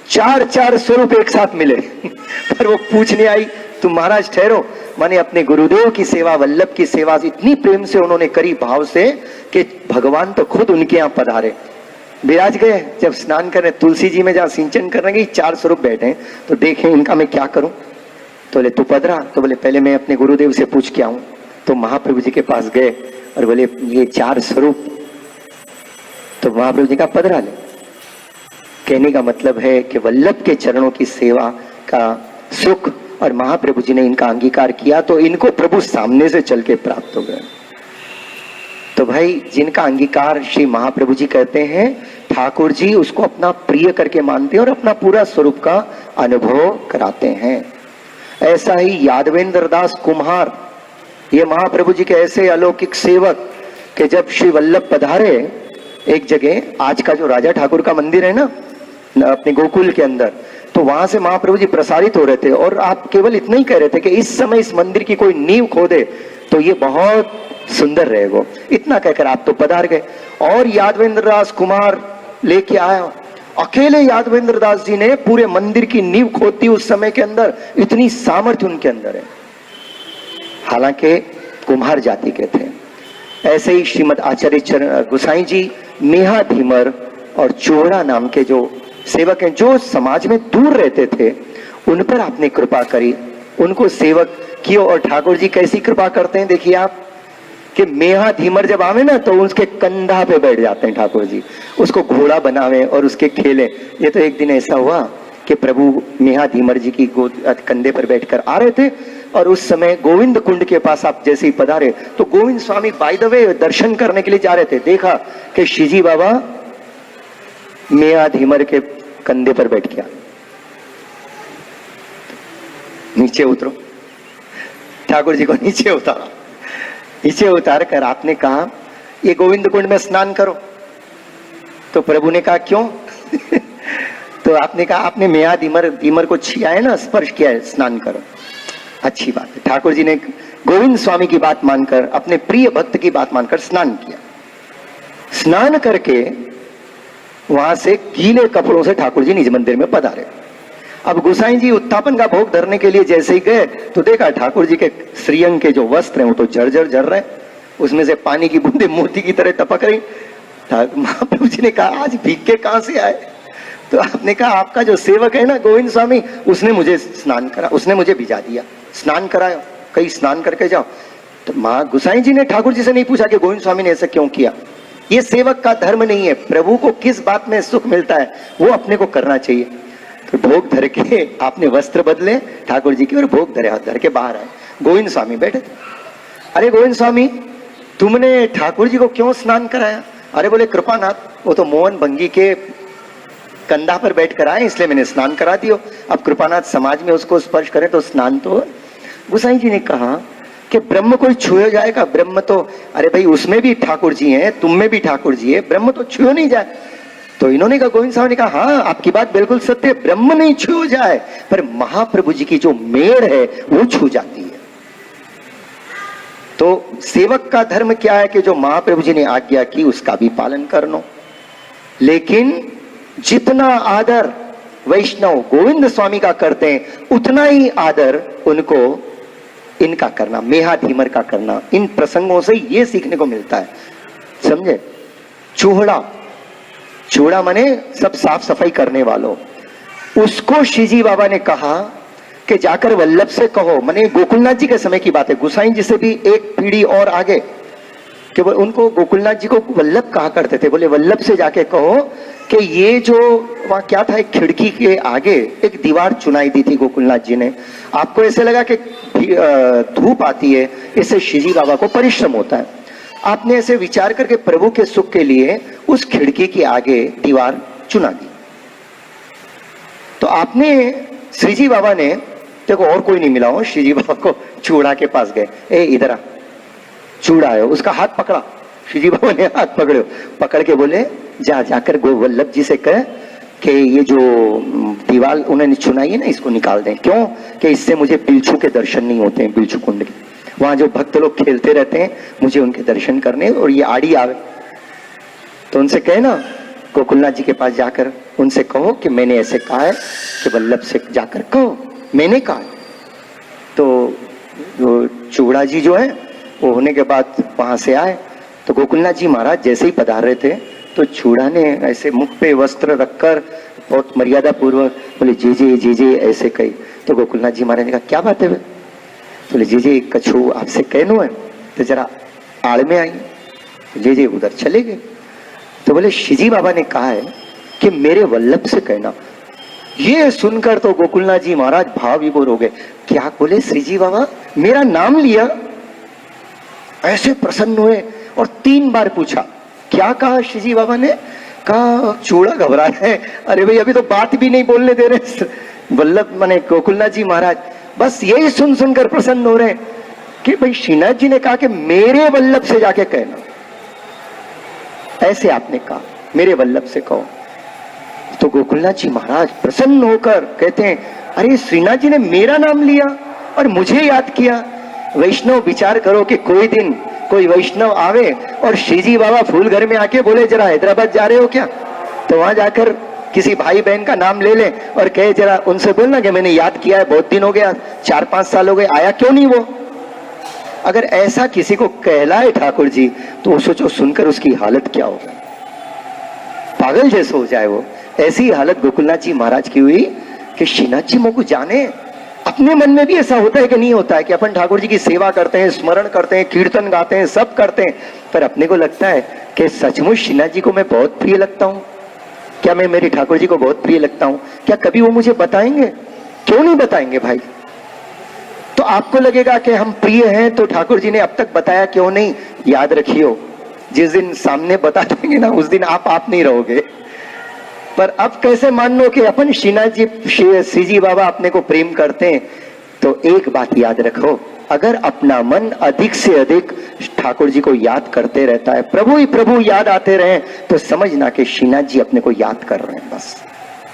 A: 4 स्वरूप एक साथ मिले। पर वो पूछने आई, तुम महाराज ठहरो, माने अपने गुरुदेव की सेवा, वल्लभ की सेवा इतनी प्रेम से उन्होंने करी, भाव से, कि भगवान तो खुद उनके यहाँ पधारे। विराज गए, जब स्नान करने तुलसी जी में जहाँ सिंचन करने गई 4 स्वरूप बैठे, तो देखें इनका मैं क्या करूं। तो बोले तू पधरा, तो बोले पहले मैं अपने गुरुदेव से पूछ के आऊं। तो महाप्रभु जी के पास गए और बोले ये 4 स्वरूप। तो महाप्रभु जी का पधरा ले। कहने का मतलब है कि वल्लभ के चरणों की सेवा का सुख और महाप्रभु जी ने इनका अंगीकार किया तो इनको प्रभु सामने से चल के प्राप्त हो गए। तो भाई जिनका अंगीकार श्री महाप्रभु जी कहते हैं, ठाकुर जी उसको अपना प्रिय करके मानते हैं और अपना पूरा स्वरूप का अनुभव कराते हैं। ऐसा ही यादवेंद्र दास कुम्हार, ये महाप्रभु जी के ऐसे अलौकिक सेवक कि जब श्री वल्लभ पधारे एक जगह, आज का जो राजा ठाकुर का मंदिर है ना अपने गोकुल के अंदर, तो वहां से महाप्रभु जी प्रसारित हो रहे थे और आप केवल इतना ही कह रहे थे कि इस समय इस मंदिर की कोई नींव खोदे तो ये बहुत सुंदर रहेगा। इतना कहकर आप तो पधार गए और यादवेंद्र दास कुमार लेके आया। अकेले यादवेंद्र दास जी ने पूरे मंदिर की नींव खोदी उस समय के अंदर, इतनी सामर्थ्य उनके अंदर है, हालांकि कुम्हार जाति के थे। ऐसे ही श्रीमद आचार्य गोसाई जी मेहा धीमर और चोहरा नाम के जो सेवक हैं, जो समाज में दूर रहते थे, उन पर आपने कृपा करी, उनको सेवक कियो। और ठाकुर जी कैसी कृपा करते हैं देखिए आप, कि मेहा धीमर जब आवे ना तो उसके कंधा पे बैठ जाते हैं ठाकुर जी, उसको घोड़ा बनावे और उसके खेले। ये तो एक दिन ऐसा हुआ कि प्रभु मेहा धीमर जी की गोद कंधे पर बैठकर आ रहे थे, और उस समय गोविंद कुंड के पास आप जैसे ही पधारे तो गोविंद स्वामी बाय द वे दर्शन करने के लिए जा रहे थे, देखा कि शिजी बाबा मियां धीमर के कंधे पर बैठ गया। नीचे उतरो, ठाकुर जी को नीचे उतारा। नीचे उतार कर आपने कहा ये गोविंद कुंड में स्नान करो। तो प्रभु ने कहा क्यों? तो आपने कहा आपने मियां धीमर को छिया है ना, स्पर्श किया है, स्नान करो। अच्छी बात है। ठाकुर जी ने गोविंद स्वामी की बात मानकर, अपने प्रिय भक्त की बात मानकर स्नान किया। स्नान करके वहां से गीले कपड़ों से ठाकुर जी निज मंदिर में पधारे। अब गोसाई जी उत्थापन का भोग धरने के लिए जैसे ही गए तो देखा ठाकुर जी के श्रीअंग के जो वस्त्र हैं वो तो जर रहे, उसमें से पानी की बूंदे मोती की तरह टपक रही। महाप्रभु जी ने कहा आज भीग के कहां से आए? तो आपने कहा आपका जो सेवक है ना गोविंद स्वामी, उसने मुझे स्नान करा, उसने मुझे भिजा दिया, स्नान कराया, कहीं स्नान करके जाओ। तो मां गोसाई जी ने ठाकुर जी से नहीं पूछा कि गोविंद स्वामी ने ऐसा क्यों किया। ये सेवक का धर्म नहीं है। प्रभु को किस बात में सुख मिलता है वो अपने को करना चाहिए। तो भोग धर के आपने वस्त्र बदले ठाकुर जी के और भोग धरे, हाथ धर के बाहर आए। गोविंद स्वामी बैठे थे। अरे गोविंद स्वामी तुमने ठाकुर जी को क्यों स्नान कराया? अरे बोले कृपानाथ वो तो मोहन भंगी के कंधा पर बैठ कर आए इसलिए मैंने स्नान करा दियो। अब कृपानाथ समाज में उसको स्पर्श करे तो स्नान तो। गोसाई जी ने कहा कि ब्रह्म कोई छुआ जाएगा? ब्रह्म तो, अरे भाई उसमें भी ठाकुर जी हैं, तुम में भी ठाकुर जी है, ब्रह्म तो छुओ नहीं जाए। तो इन्होंने कहा, गोविंद साहब ने कहा हाँ आपकी बात बिल्कुल सत्य है, ब्रह्म नहीं छू जाए पर महाप्रभु जी की जो मेड़ है वो छू जाती है। तो सेवक का धर्म क्या है कि जो महाप्रभु जी ने आज्ञा की उसका भी पालन करना। लेकिन जितना आदर वैष्णव गोविंद स्वामी का करते हैं उतना ही आदर उनको इनका करना, मेहा धीमर का करना। इन प्रसंगों से ये सीखने को मिलता है, समझे। चूड़ा माने सब साफ सफाई करने वालों, उसको शिजी बाबा ने कहा कि जाकर वल्लभ से कहो, माने गोकुलनाथ जी के समय की बात है, गुसाई जी से भी एक पीढ़ी और आगे, कि वो उनको गोकुलनाथ जी को वल्लभ कहा करते थे। बोले वल्लभ से जाके कहो कि ये जो वहां क्या था, एक खिड़की के आगे एक दीवार चुनाई दी थी गोकुलनाथ जी ने। आपको ऐसे लगा कि धूप आती है, इससे शिजी बाबा को परिश्रम होता है। आपने ऐसे विचार करके प्रभु के सुख के लिए उस खिड़की के आगे दीवार चुना दी। तो आपने श्रीजी बाबा ने, देखो और कोई नहीं मिला हो, श्रीजी बाबा को चूड़ा के पास गए, ए इधर आ, चूड़ा है, उसका हाथ पकड़ा। श्रीजी बाबा ने हाथ पकड़ो, पकड़ के बोले जाकर गोवल्लभ जी से कह कि ये जो दीवार उन्होंने चुनाई है ना इसको निकाल दें। क्यों? कि इससे मुझे बिलछू के दर्शन नहीं होते हैं, बिलछू कुंड के वहां जो भक्त लोग खेलते रहते हैं, मुझे उनके दर्शन करने और ये आड़ी आवे। तो उनसे कहे ना, गोकुलनाथ जी के पास जाकर उनसे कहो कि मैंने ऐसे कहा है, कि वल्लभ से जाकर कहो मैंने कहा। तो चूड़ा जी जो है वो होने के बाद वहां से आए, तो गोकुलनाथ जी महाराज जैसे ही पधार रहे थे तो चूड़ा ने ऐसे मुख पे वस्त्र रखकर बहुत मर्यादा पूर्वक बोले जी जी ऐसे कही। तो गोकुलनाथ जी महाराज ने कहा क्या बात है? बोले जी कछु आपसे कहनो है, तो जरा आड़ में आई। जी उधर चले गए। तो बोले शिजी बाबा ने कहा है कि मेरे वल्लभ से कहना। ये सुनकर तो गोकुलनाथ जी महाराज भाव विभोर हो गए। क्या बोले श्रीजी बाबा? मेरा नाम लिया? ऐसे प्रसन्न हुए और 3 बार पूछा। क्या कहा श्रीजी बाबा ने? कहा चूड़ा घबरा है। अरे भाई अभी तो बात भी नहीं बोलने दे रहे वल्लभ माने गोकुलनाथ जी महाराज, बस यही सुनकर प्रसन्न हो रहे कि भाई श्रीनाथ जी ने कहा कि मेरे वल्लभ से जाके कहना। ऐसे आपने कहा मेरे वल्लभ से कहो। तो गोकुलनाथ जी महाराज प्रसन्न होकर कहते हैं, अरे श्रीनाथ जी ने मेरा नाम लिया और मुझे याद किया। वैष्णव विचार करो कि कोई दिन कोई वैष्णव आवे और श्रीजी बाबा फूल घर में आके बोले जरा हैदराबाद जा रहे हो क्या? तो वहां जाकर किसी भाई बहन का नाम ले ले और कहे जरा उनसे बोलना कि मैंने याद किया है, बहुत दिन हो गया, 4-5 साल हो गए, आया क्यों नहीं वो? अगर ऐसा किसी को कहलाए ठाकुर जी तो सोचो सुनकर उसकी हालत क्या होगा, पागल जैसे हो जाए वो। ऐसी हालत गोकुलनाथ जी महाराज की हुई कि श्रीनाथ जी मुझको जाने। अपने मन में भी ऐसा होता है कि नहीं होता है कि अपन ठाकुर जी की सेवा करते हैं, स्मरण करते हैं, कीर्तन गाते हैं, सब करते हैं, पर अपने को लगता है कि सचमुच श्रीनाथ जी को मैं बहुत प्रिय लगता हूँ क्या? मैं मेरे ठाकुर जी को बहुत प्रिय लगता हूँ क्या? कभी वो मुझे बताएंगे? क्यों नहीं बताएंगे भाई? तो आपको लगेगा कि हम प्रिय हैं, तो ठाकुर जी ने अब तक बताया क्यों नहीं? याद रखियो, जिस दिन सामने बता देंगे ना, उस दिन आप नहीं रहोगे। पर अब कैसे मान लो कि अपन श्रीनाथ जी, श्री जी बाबा अपने को प्रेम करते हैं, तो एक बात याद रखो, अगर अपना मन अधिक से अधिक ठाकुर जी को याद करते रहता है, प्रभु ही प्रभु याद आते रहे, तो समझना कि श्रीनाथ जी अपने को याद कर रहे हैं बस।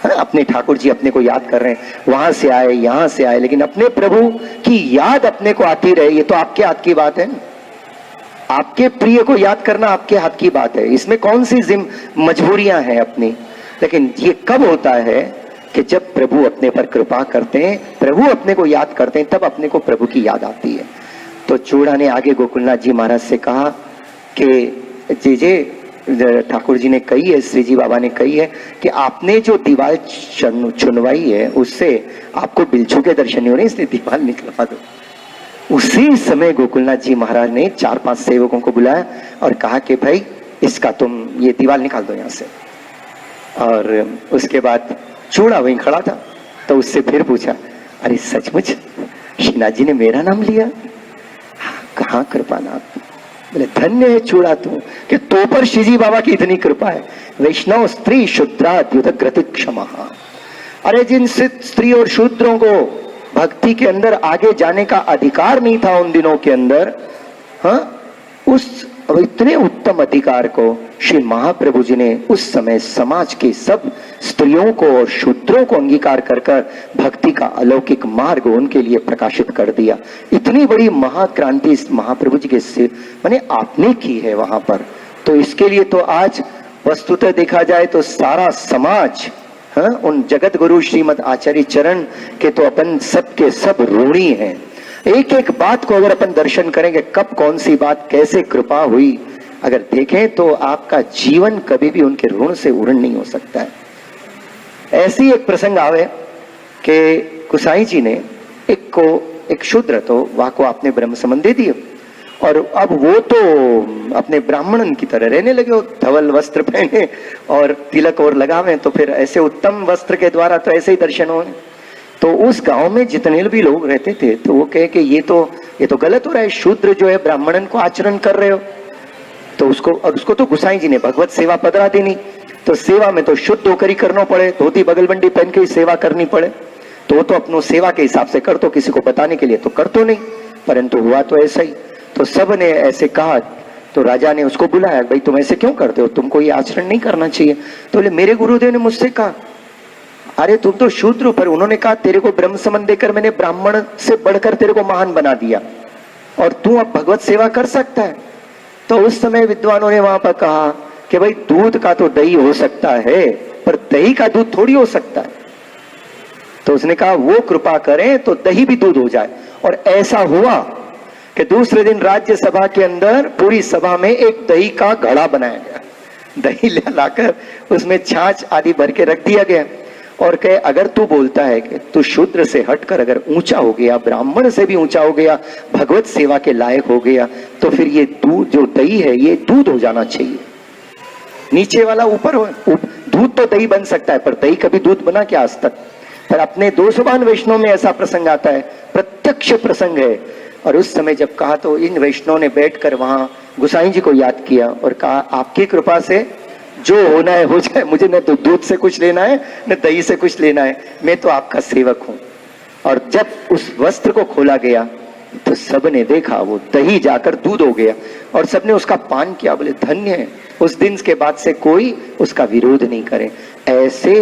A: अपने ठाकुर जी अपने को याद कर रहे हैं, वहां से आए यहां से आए, लेकिन अपने प्रभु की याद अपने को आती रहे, ये तो आपके हाथ की बात है। आपके प्रिय को याद करना आपके हाथ की बात है, इसमें कौन सी मजबूरियां हैं अपनी। लेकिन ये कब होता है कि जब प्रभु अपने पर कृपा करते हैं, प्रभु अपने को याद करते हैं, तब अपने को प्रभु की याद आती है। तो चूड़ा ने आगे गोकुलनाथ जी महाराज से कहा कि जे ठाकुर जी ने कही है, श्री जी बाबा ने कही है कि आपने जो दीवार चुनवाई है उससे आपको बिलछू के दर्शन नहीं हो रहे, इसलिए दीवार निकलवा दो। उसी समय गोकुलनाथ जी महाराज ने 4-5 सेवकों को बुलाया और कहा कि भाई इसका तुम ये दीवार निकाल दो यहाँ से। और उसके बाद चूड़ा वहीं खड़ा था, तो उससे फिर पूछा, अरे सचमुच श्रीनाथ जी ने मेरा नाम लिया? कहाँ कृपानाथ, बोले धन्य है चूड़ा तू कि तो पर श्री जी बाबा की इतनी कृपा है। वैष्णव स्त्री शुद्राद्युत क्षमा। अरे जिन स्त्री और शूद्रों को भक्ति के अंदर आगे जाने का अधिकार नहीं था उन दिनों के अंदर, हाँ, उस इतने उत्तम अधिकार को श्री महाप्रभु जी ने उस समय समाज के सब स्त्रियों को और शूद्रों को अंगीकार कर भक्ति का अलौकिक मार्ग उनके लिए प्रकाशित कर दिया। इतनी बड़ी महाक्रांति इस महाप्रभु जी के से माने आपने की है वहां पर। तो इसके लिए तो आज वस्तुतः देखा जाए तो सारा समाज, हाँ, उन जगत गुरु श्रीमद आचार्य चरण के तो अपन सब के सब ऋणी हैं। एक एक बात को अगर अपन दर्शन करेंगे, कब कौन सी बात कैसे कृपा हुई, अगर देखें तो आपका जीवन कभी भी उनके ऋण से उड़न नहीं हो सकता है। ऐसी एक प्रसंग आवे कि गुसाई जी ने एक शूद्र, तो वहां को आपने ब्रह्म संबंध दे दिए, और अब वो तो अपने ब्राह्मणन की तरह रहने लगे, धवल वस्त्र पहने और तिलक और लगावे, तो फिर ऐसे उत्तम वस्त्र के द्वारा तो ऐसे ही दर्शन हो। तो उस गांव में जितने भी लोग रहते थे, तो वो कहे कि ये तो गलत हो रहा है, शूद्र जो है ब्राह्मणन को आचरण कर रहे हो। तो उसको तो गुसाई जी ने भगवत सेवा पधरा देनी, तो सेवा में तो शुद्ध होकर ही करना पड़े, धोती बगलबंडी पहन के ही सेवा करनी पड़े। तो अपनो सेवा के हिसाब से कर, तो किसी को बताने के लिए तो कर तो नहीं, परंतु हुआ तो ऐसा ही। तो सब ने ऐसे कहा, तो राजा ने उसको बुलाया, भाई तुम ऐसे क्यों करते हो, तुमको ये आचरण नहीं करना चाहिए। तो बोले मेरे गुरुदेव ने मुझसे कहा, अरे तुम तो शूद्र, पर उन्होंने कहा तेरे को ब्रह्म संबंध देकर मैंने ब्राह्मण से बढ़कर तेरे को महान बना दिया, और तू अब भगवत सेवा कर सकता है। तो उस समय विद्वानों ने वहां पर कहा कि भाई दूध का तो दही हो सकता है, पर दही का दूध थोड़ी हो सकता है। तो उसने कहा वो कृपा करें तो दही भी दूध हो जाए। और ऐसा हुआ कि दूसरे दिन राज्यसभा के अंदर पूरी सभा में एक दही का घड़ा बनाया गया, दही लाकर उसमें छाछ आदि भर के रख दिया गया, और कहे अगर तू बोलता है कि तू शूद्र से हटकर अगर ऊंचा हो गया, ब्राह्मण से भी ऊंचा हो गया, भगवत सेवा के लायक हो गया, तो फिर ये दूध जो दही है ये दूध हो जाना चाहिए। नीचे वाला ऊपर हो, दूध तो दही बन सकता है, पर दही कभी दूध बना क्या आज तक। पर अपने 200 वैष्णव में ऐसा प्रसंग आता है, प्रत्यक्ष प्रसंग है। और उस समय जब कहा तो इन वैष्णव ने बैठकर वहां गुसाई जी को याद किया और कहा आपकी कृपा से जो होना है हो जाए, मुझे न तो दूध से कुछ लेना है न दही से कुछ लेना है, मैं तो आपका सेवक हूं। और जब उस वस्त्र को खोला गया तो सबने देखा वो दही जाकर दूध हो गया, और सबने उसका पान किया, बोले धन्य है। उस दिन के बाद से कोई उसका विरोध नहीं करे। ऐसे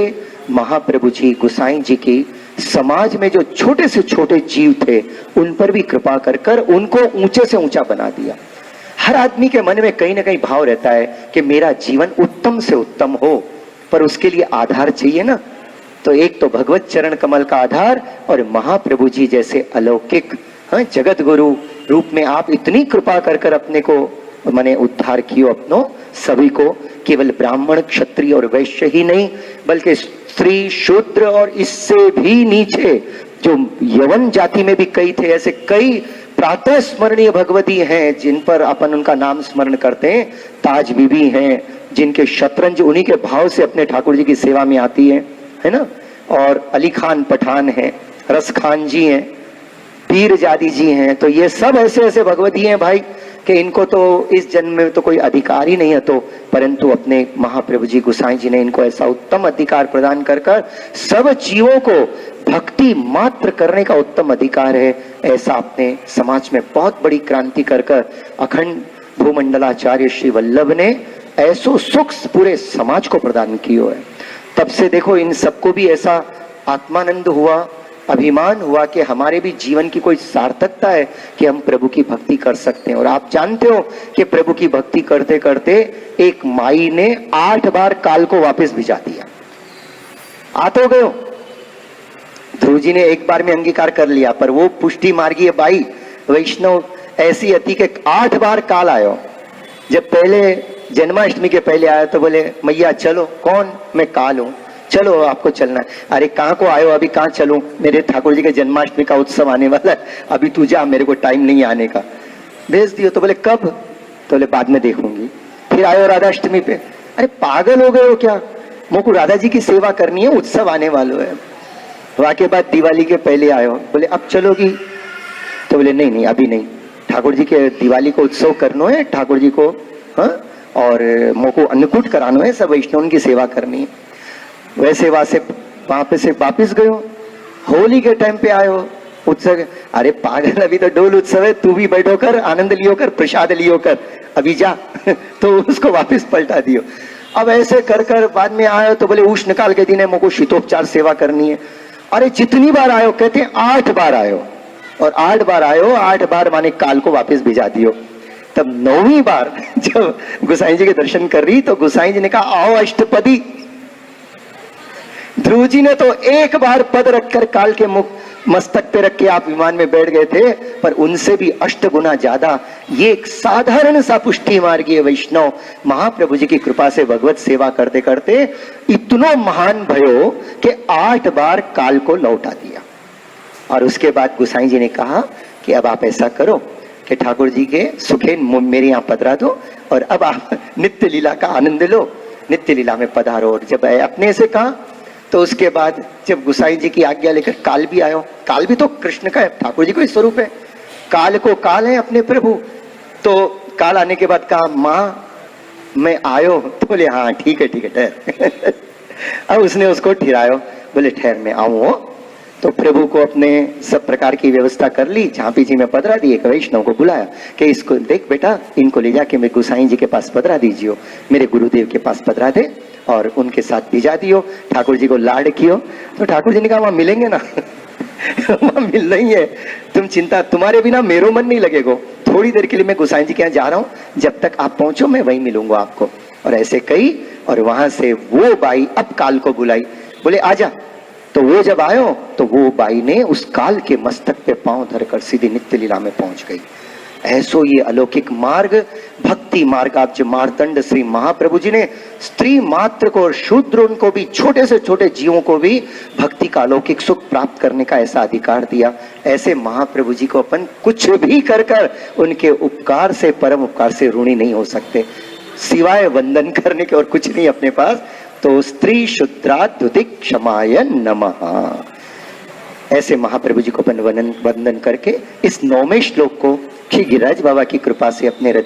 A: महाप्रभु जी गुसाई जी की समाज में जो छोटे से छोटे जीव थे उन पर भी कृपा कर उनको ऊंचे से ऊंचा बना दिया। हर आदमी के मन में कहीं ना कहीं भाव रहता है कि मेरा जीवन उत्तम से उत्तम हो, पर उसके लिए आधार चाहिए ना। तो एक तो भगवत चरण कमल का आधार, और महाप्रभु जी जैसे अलौकिक जगत गुरु रूप में आप इतनी कृपा कर अपने को माने उद्धार कियो अपनो सभी को। केवल ब्राह्मण क्षत्रिय और वैश्य ही नहीं, बल्कि स्त्री शूद्र और इससे भी नीचे जो यवन जाति में भी कई थे, ऐसे कई प्रातः स्मरणीय भगवती हैं जिन पर अपन उनका नाम स्मरण करते हैं। ताज बीबी हैं जिनके शतरंज उन्हीं के भाव से अपने ठाकुर जी की सेवा में आती है ना। और अली खान पठान है, रस खान जी हैं, वीर जादी जी हैं, तो ये सब ऐसे ऐसे भगवती हैं भाई कि इनको तो इस जन्म में तो कोई अधिकार ही नहीं है, तो परंतु अपने महाप्रभु जी गोसाई जी ने इनको ऐसा उत्तम अधिकार प्रदान कर कर सब जीवों को भक्ति मात्र करने का उत्तम अधिकार है, ऐसा अपने समाज में बहुत बड़ी क्रांति कर कर अखंड भूमंडलाचार्य श्री वल्लभ ने ऐसो सुख पूरे समाज को प्रदान किया है। तब से देखो इन सबको भी ऐसा आत्मानंद हुआ, अभिमान हुआ कि हमारे भी जीवन की कोई सार्थकता है कि हम प्रभु की भक्ति कर सकते हैं। और आप जानते हो कि प्रभु की भक्ति करते करते एक माई ने 8 बार काल को वापस भिजा दिया। आ तो गए हो, ध्रुव जी ने एक बार में अंगीकार कर लिया, पर वो पुष्टि मार्गीय बाई वैष्णव ऐसी अति के 8 बार काल आयो। जब पहले जन्माष्टमी के पहले आया तो बोले मैया चलो, कौन? मैं काल हूं, चलो आपको चलना है। अरे कहाँ को आयो, अभी कहाँ चलूं, मेरे ठाकुर जी के जन्माष्टमी का उत्सव आने वाला है, अभी तू जा, मेरे को टाइम नहीं आने का। भेज दियो। तो बोले कब? तो बोले बाद में देखूंगी। फिर आयो राधाष्टमी पे। अरे पागल हो गए हो क्या, मुझको राधा जी की सेवा करनी है, उत्सव आने वालों है। वहां के बाद दिवाली के पहले आयो, बोले अब चलोगी? तो बोले नहीं नहीं अभी नहीं, ठाकुर जी के दिवाली को उत्सव करना है, ठाकुर जी को हाँ और मोको अन्नकूट करानो है, सब वैष्णव की सेवा करनी है। वैसे वहां से वहां पे से वापिस गयो, होली के टाइम पे आयो उत्सव। अरे पागल, अभी तो डोल उत्सव है, तू भी बैठो कर, आनंद लियो कर, प्रसाद लियो कर, अभी जा। तो उसको वापस पलटा दियो। अब ऐसे कर कर बाद में आयो तो बोले उष्ण काल के दिन है, मोको शीतोपचार सेवा करनी है। अरे जितनी बार आयो, कहते हैं 8 बार आयो, और 8 बार आयो, 8 बार माने काल को वापस भिजा दियो। तब 9वीं बार जब गोसाई जी के दर्शन कर रही तो गोसाई जी ने कहा आओ अष्टपदी। ध्रुव जी ने तो एक बार पद रखकर काल के मुख मस्तक पे रख के आप विमान में बैठ गए थे, पर उनसे भी 8 गुना ज्यादा ये एक साधारण सा पुष्टि मार्गीय वैष्णव महाप्रभु जी की कृपा से भगवत सेवा करते करते इतना महान भयो कि 8 बार काल को लौटा दिया। और उसके बाद गोसाई जी ने कहा कि अब आप ऐसा करो कि ठाकुर जी के सुखे मेरे यहाँ पधरा दो, और अब आप नित्य लीला का आनंद लो, नित्य लीला में पधारो। और जब अपने से कहा तो उसके बाद जब गोसाई जी की आज्ञा लेकर काल भी आयो, काल भी तो कृष्ण का है, ठाकुर जी को ही स्वरूप है, काल को काल है अपने प्रभु। तो काल आने के बाद कहा माँ मैं आयो, तो बोले हाँ ठीक है ठहर। अब उसने उसको ठहरायो, बोले ठहर मैं आऊं। तो प्रभु को अपने सब प्रकार की व्यवस्था कर ली, झांपी जी में पधरा दी। एक वैष्णव को बुलाया कि इसको देख बेटा, इनको ले जाके मेरे गोसाई जी के पास पधरा दीजियो, मेरे गुरुदेव के पास पधरा दे और उनके साथ भिजा दियो, ठाकुर जी को लाड कियो। तो ठाकुर जी ने कहा वहां मिलेंगे ना। वहां मिल रही है, तुम चिंता, तुम्हारे बिना मेरो मन नहीं लगेगा, थोड़ी देर के लिए मैं गोसाई जी के यहाँ जा रहा हूँ, जब तक आप पहुंचो मैं वहीं मिलूंगा आपको। और ऐसे कही, और वहां से वो बाई अब काल को बुलाई, बोले आजा। तो वो जब आयो तो वो बाई ने उस काल के मस्तक पे पांव धरकर सीधी नित्य लीला में पहुंच गई। ऐसो ये अलौकिक मार्ग, भक्ति मार्ग आप जो मार्तंड श्री महाप्रभु जी ने स्त्री मात्र को और शूद्र उनको भी, छोटे से छोटे जीवों को भी भक्ति का अलौकिक सुख प्राप्त करने का ऐसा अधिकार दिया। ऐसे महाप्रभु जी को अपन कुछ भी कर कर उनके उपकार से, परम उपकार से ऋणी नहीं हो सकते, सिवाय वंदन करने के और कुछ नहीं अपने पास। तो स्त्री शुद्राद्युति क्षमाय नमः, ऐसे महाप्रभु जी को अपन वंदन करके इस 9वें श्लोक को श्री गिरिराज बाबा की कृपा से अपने हृदय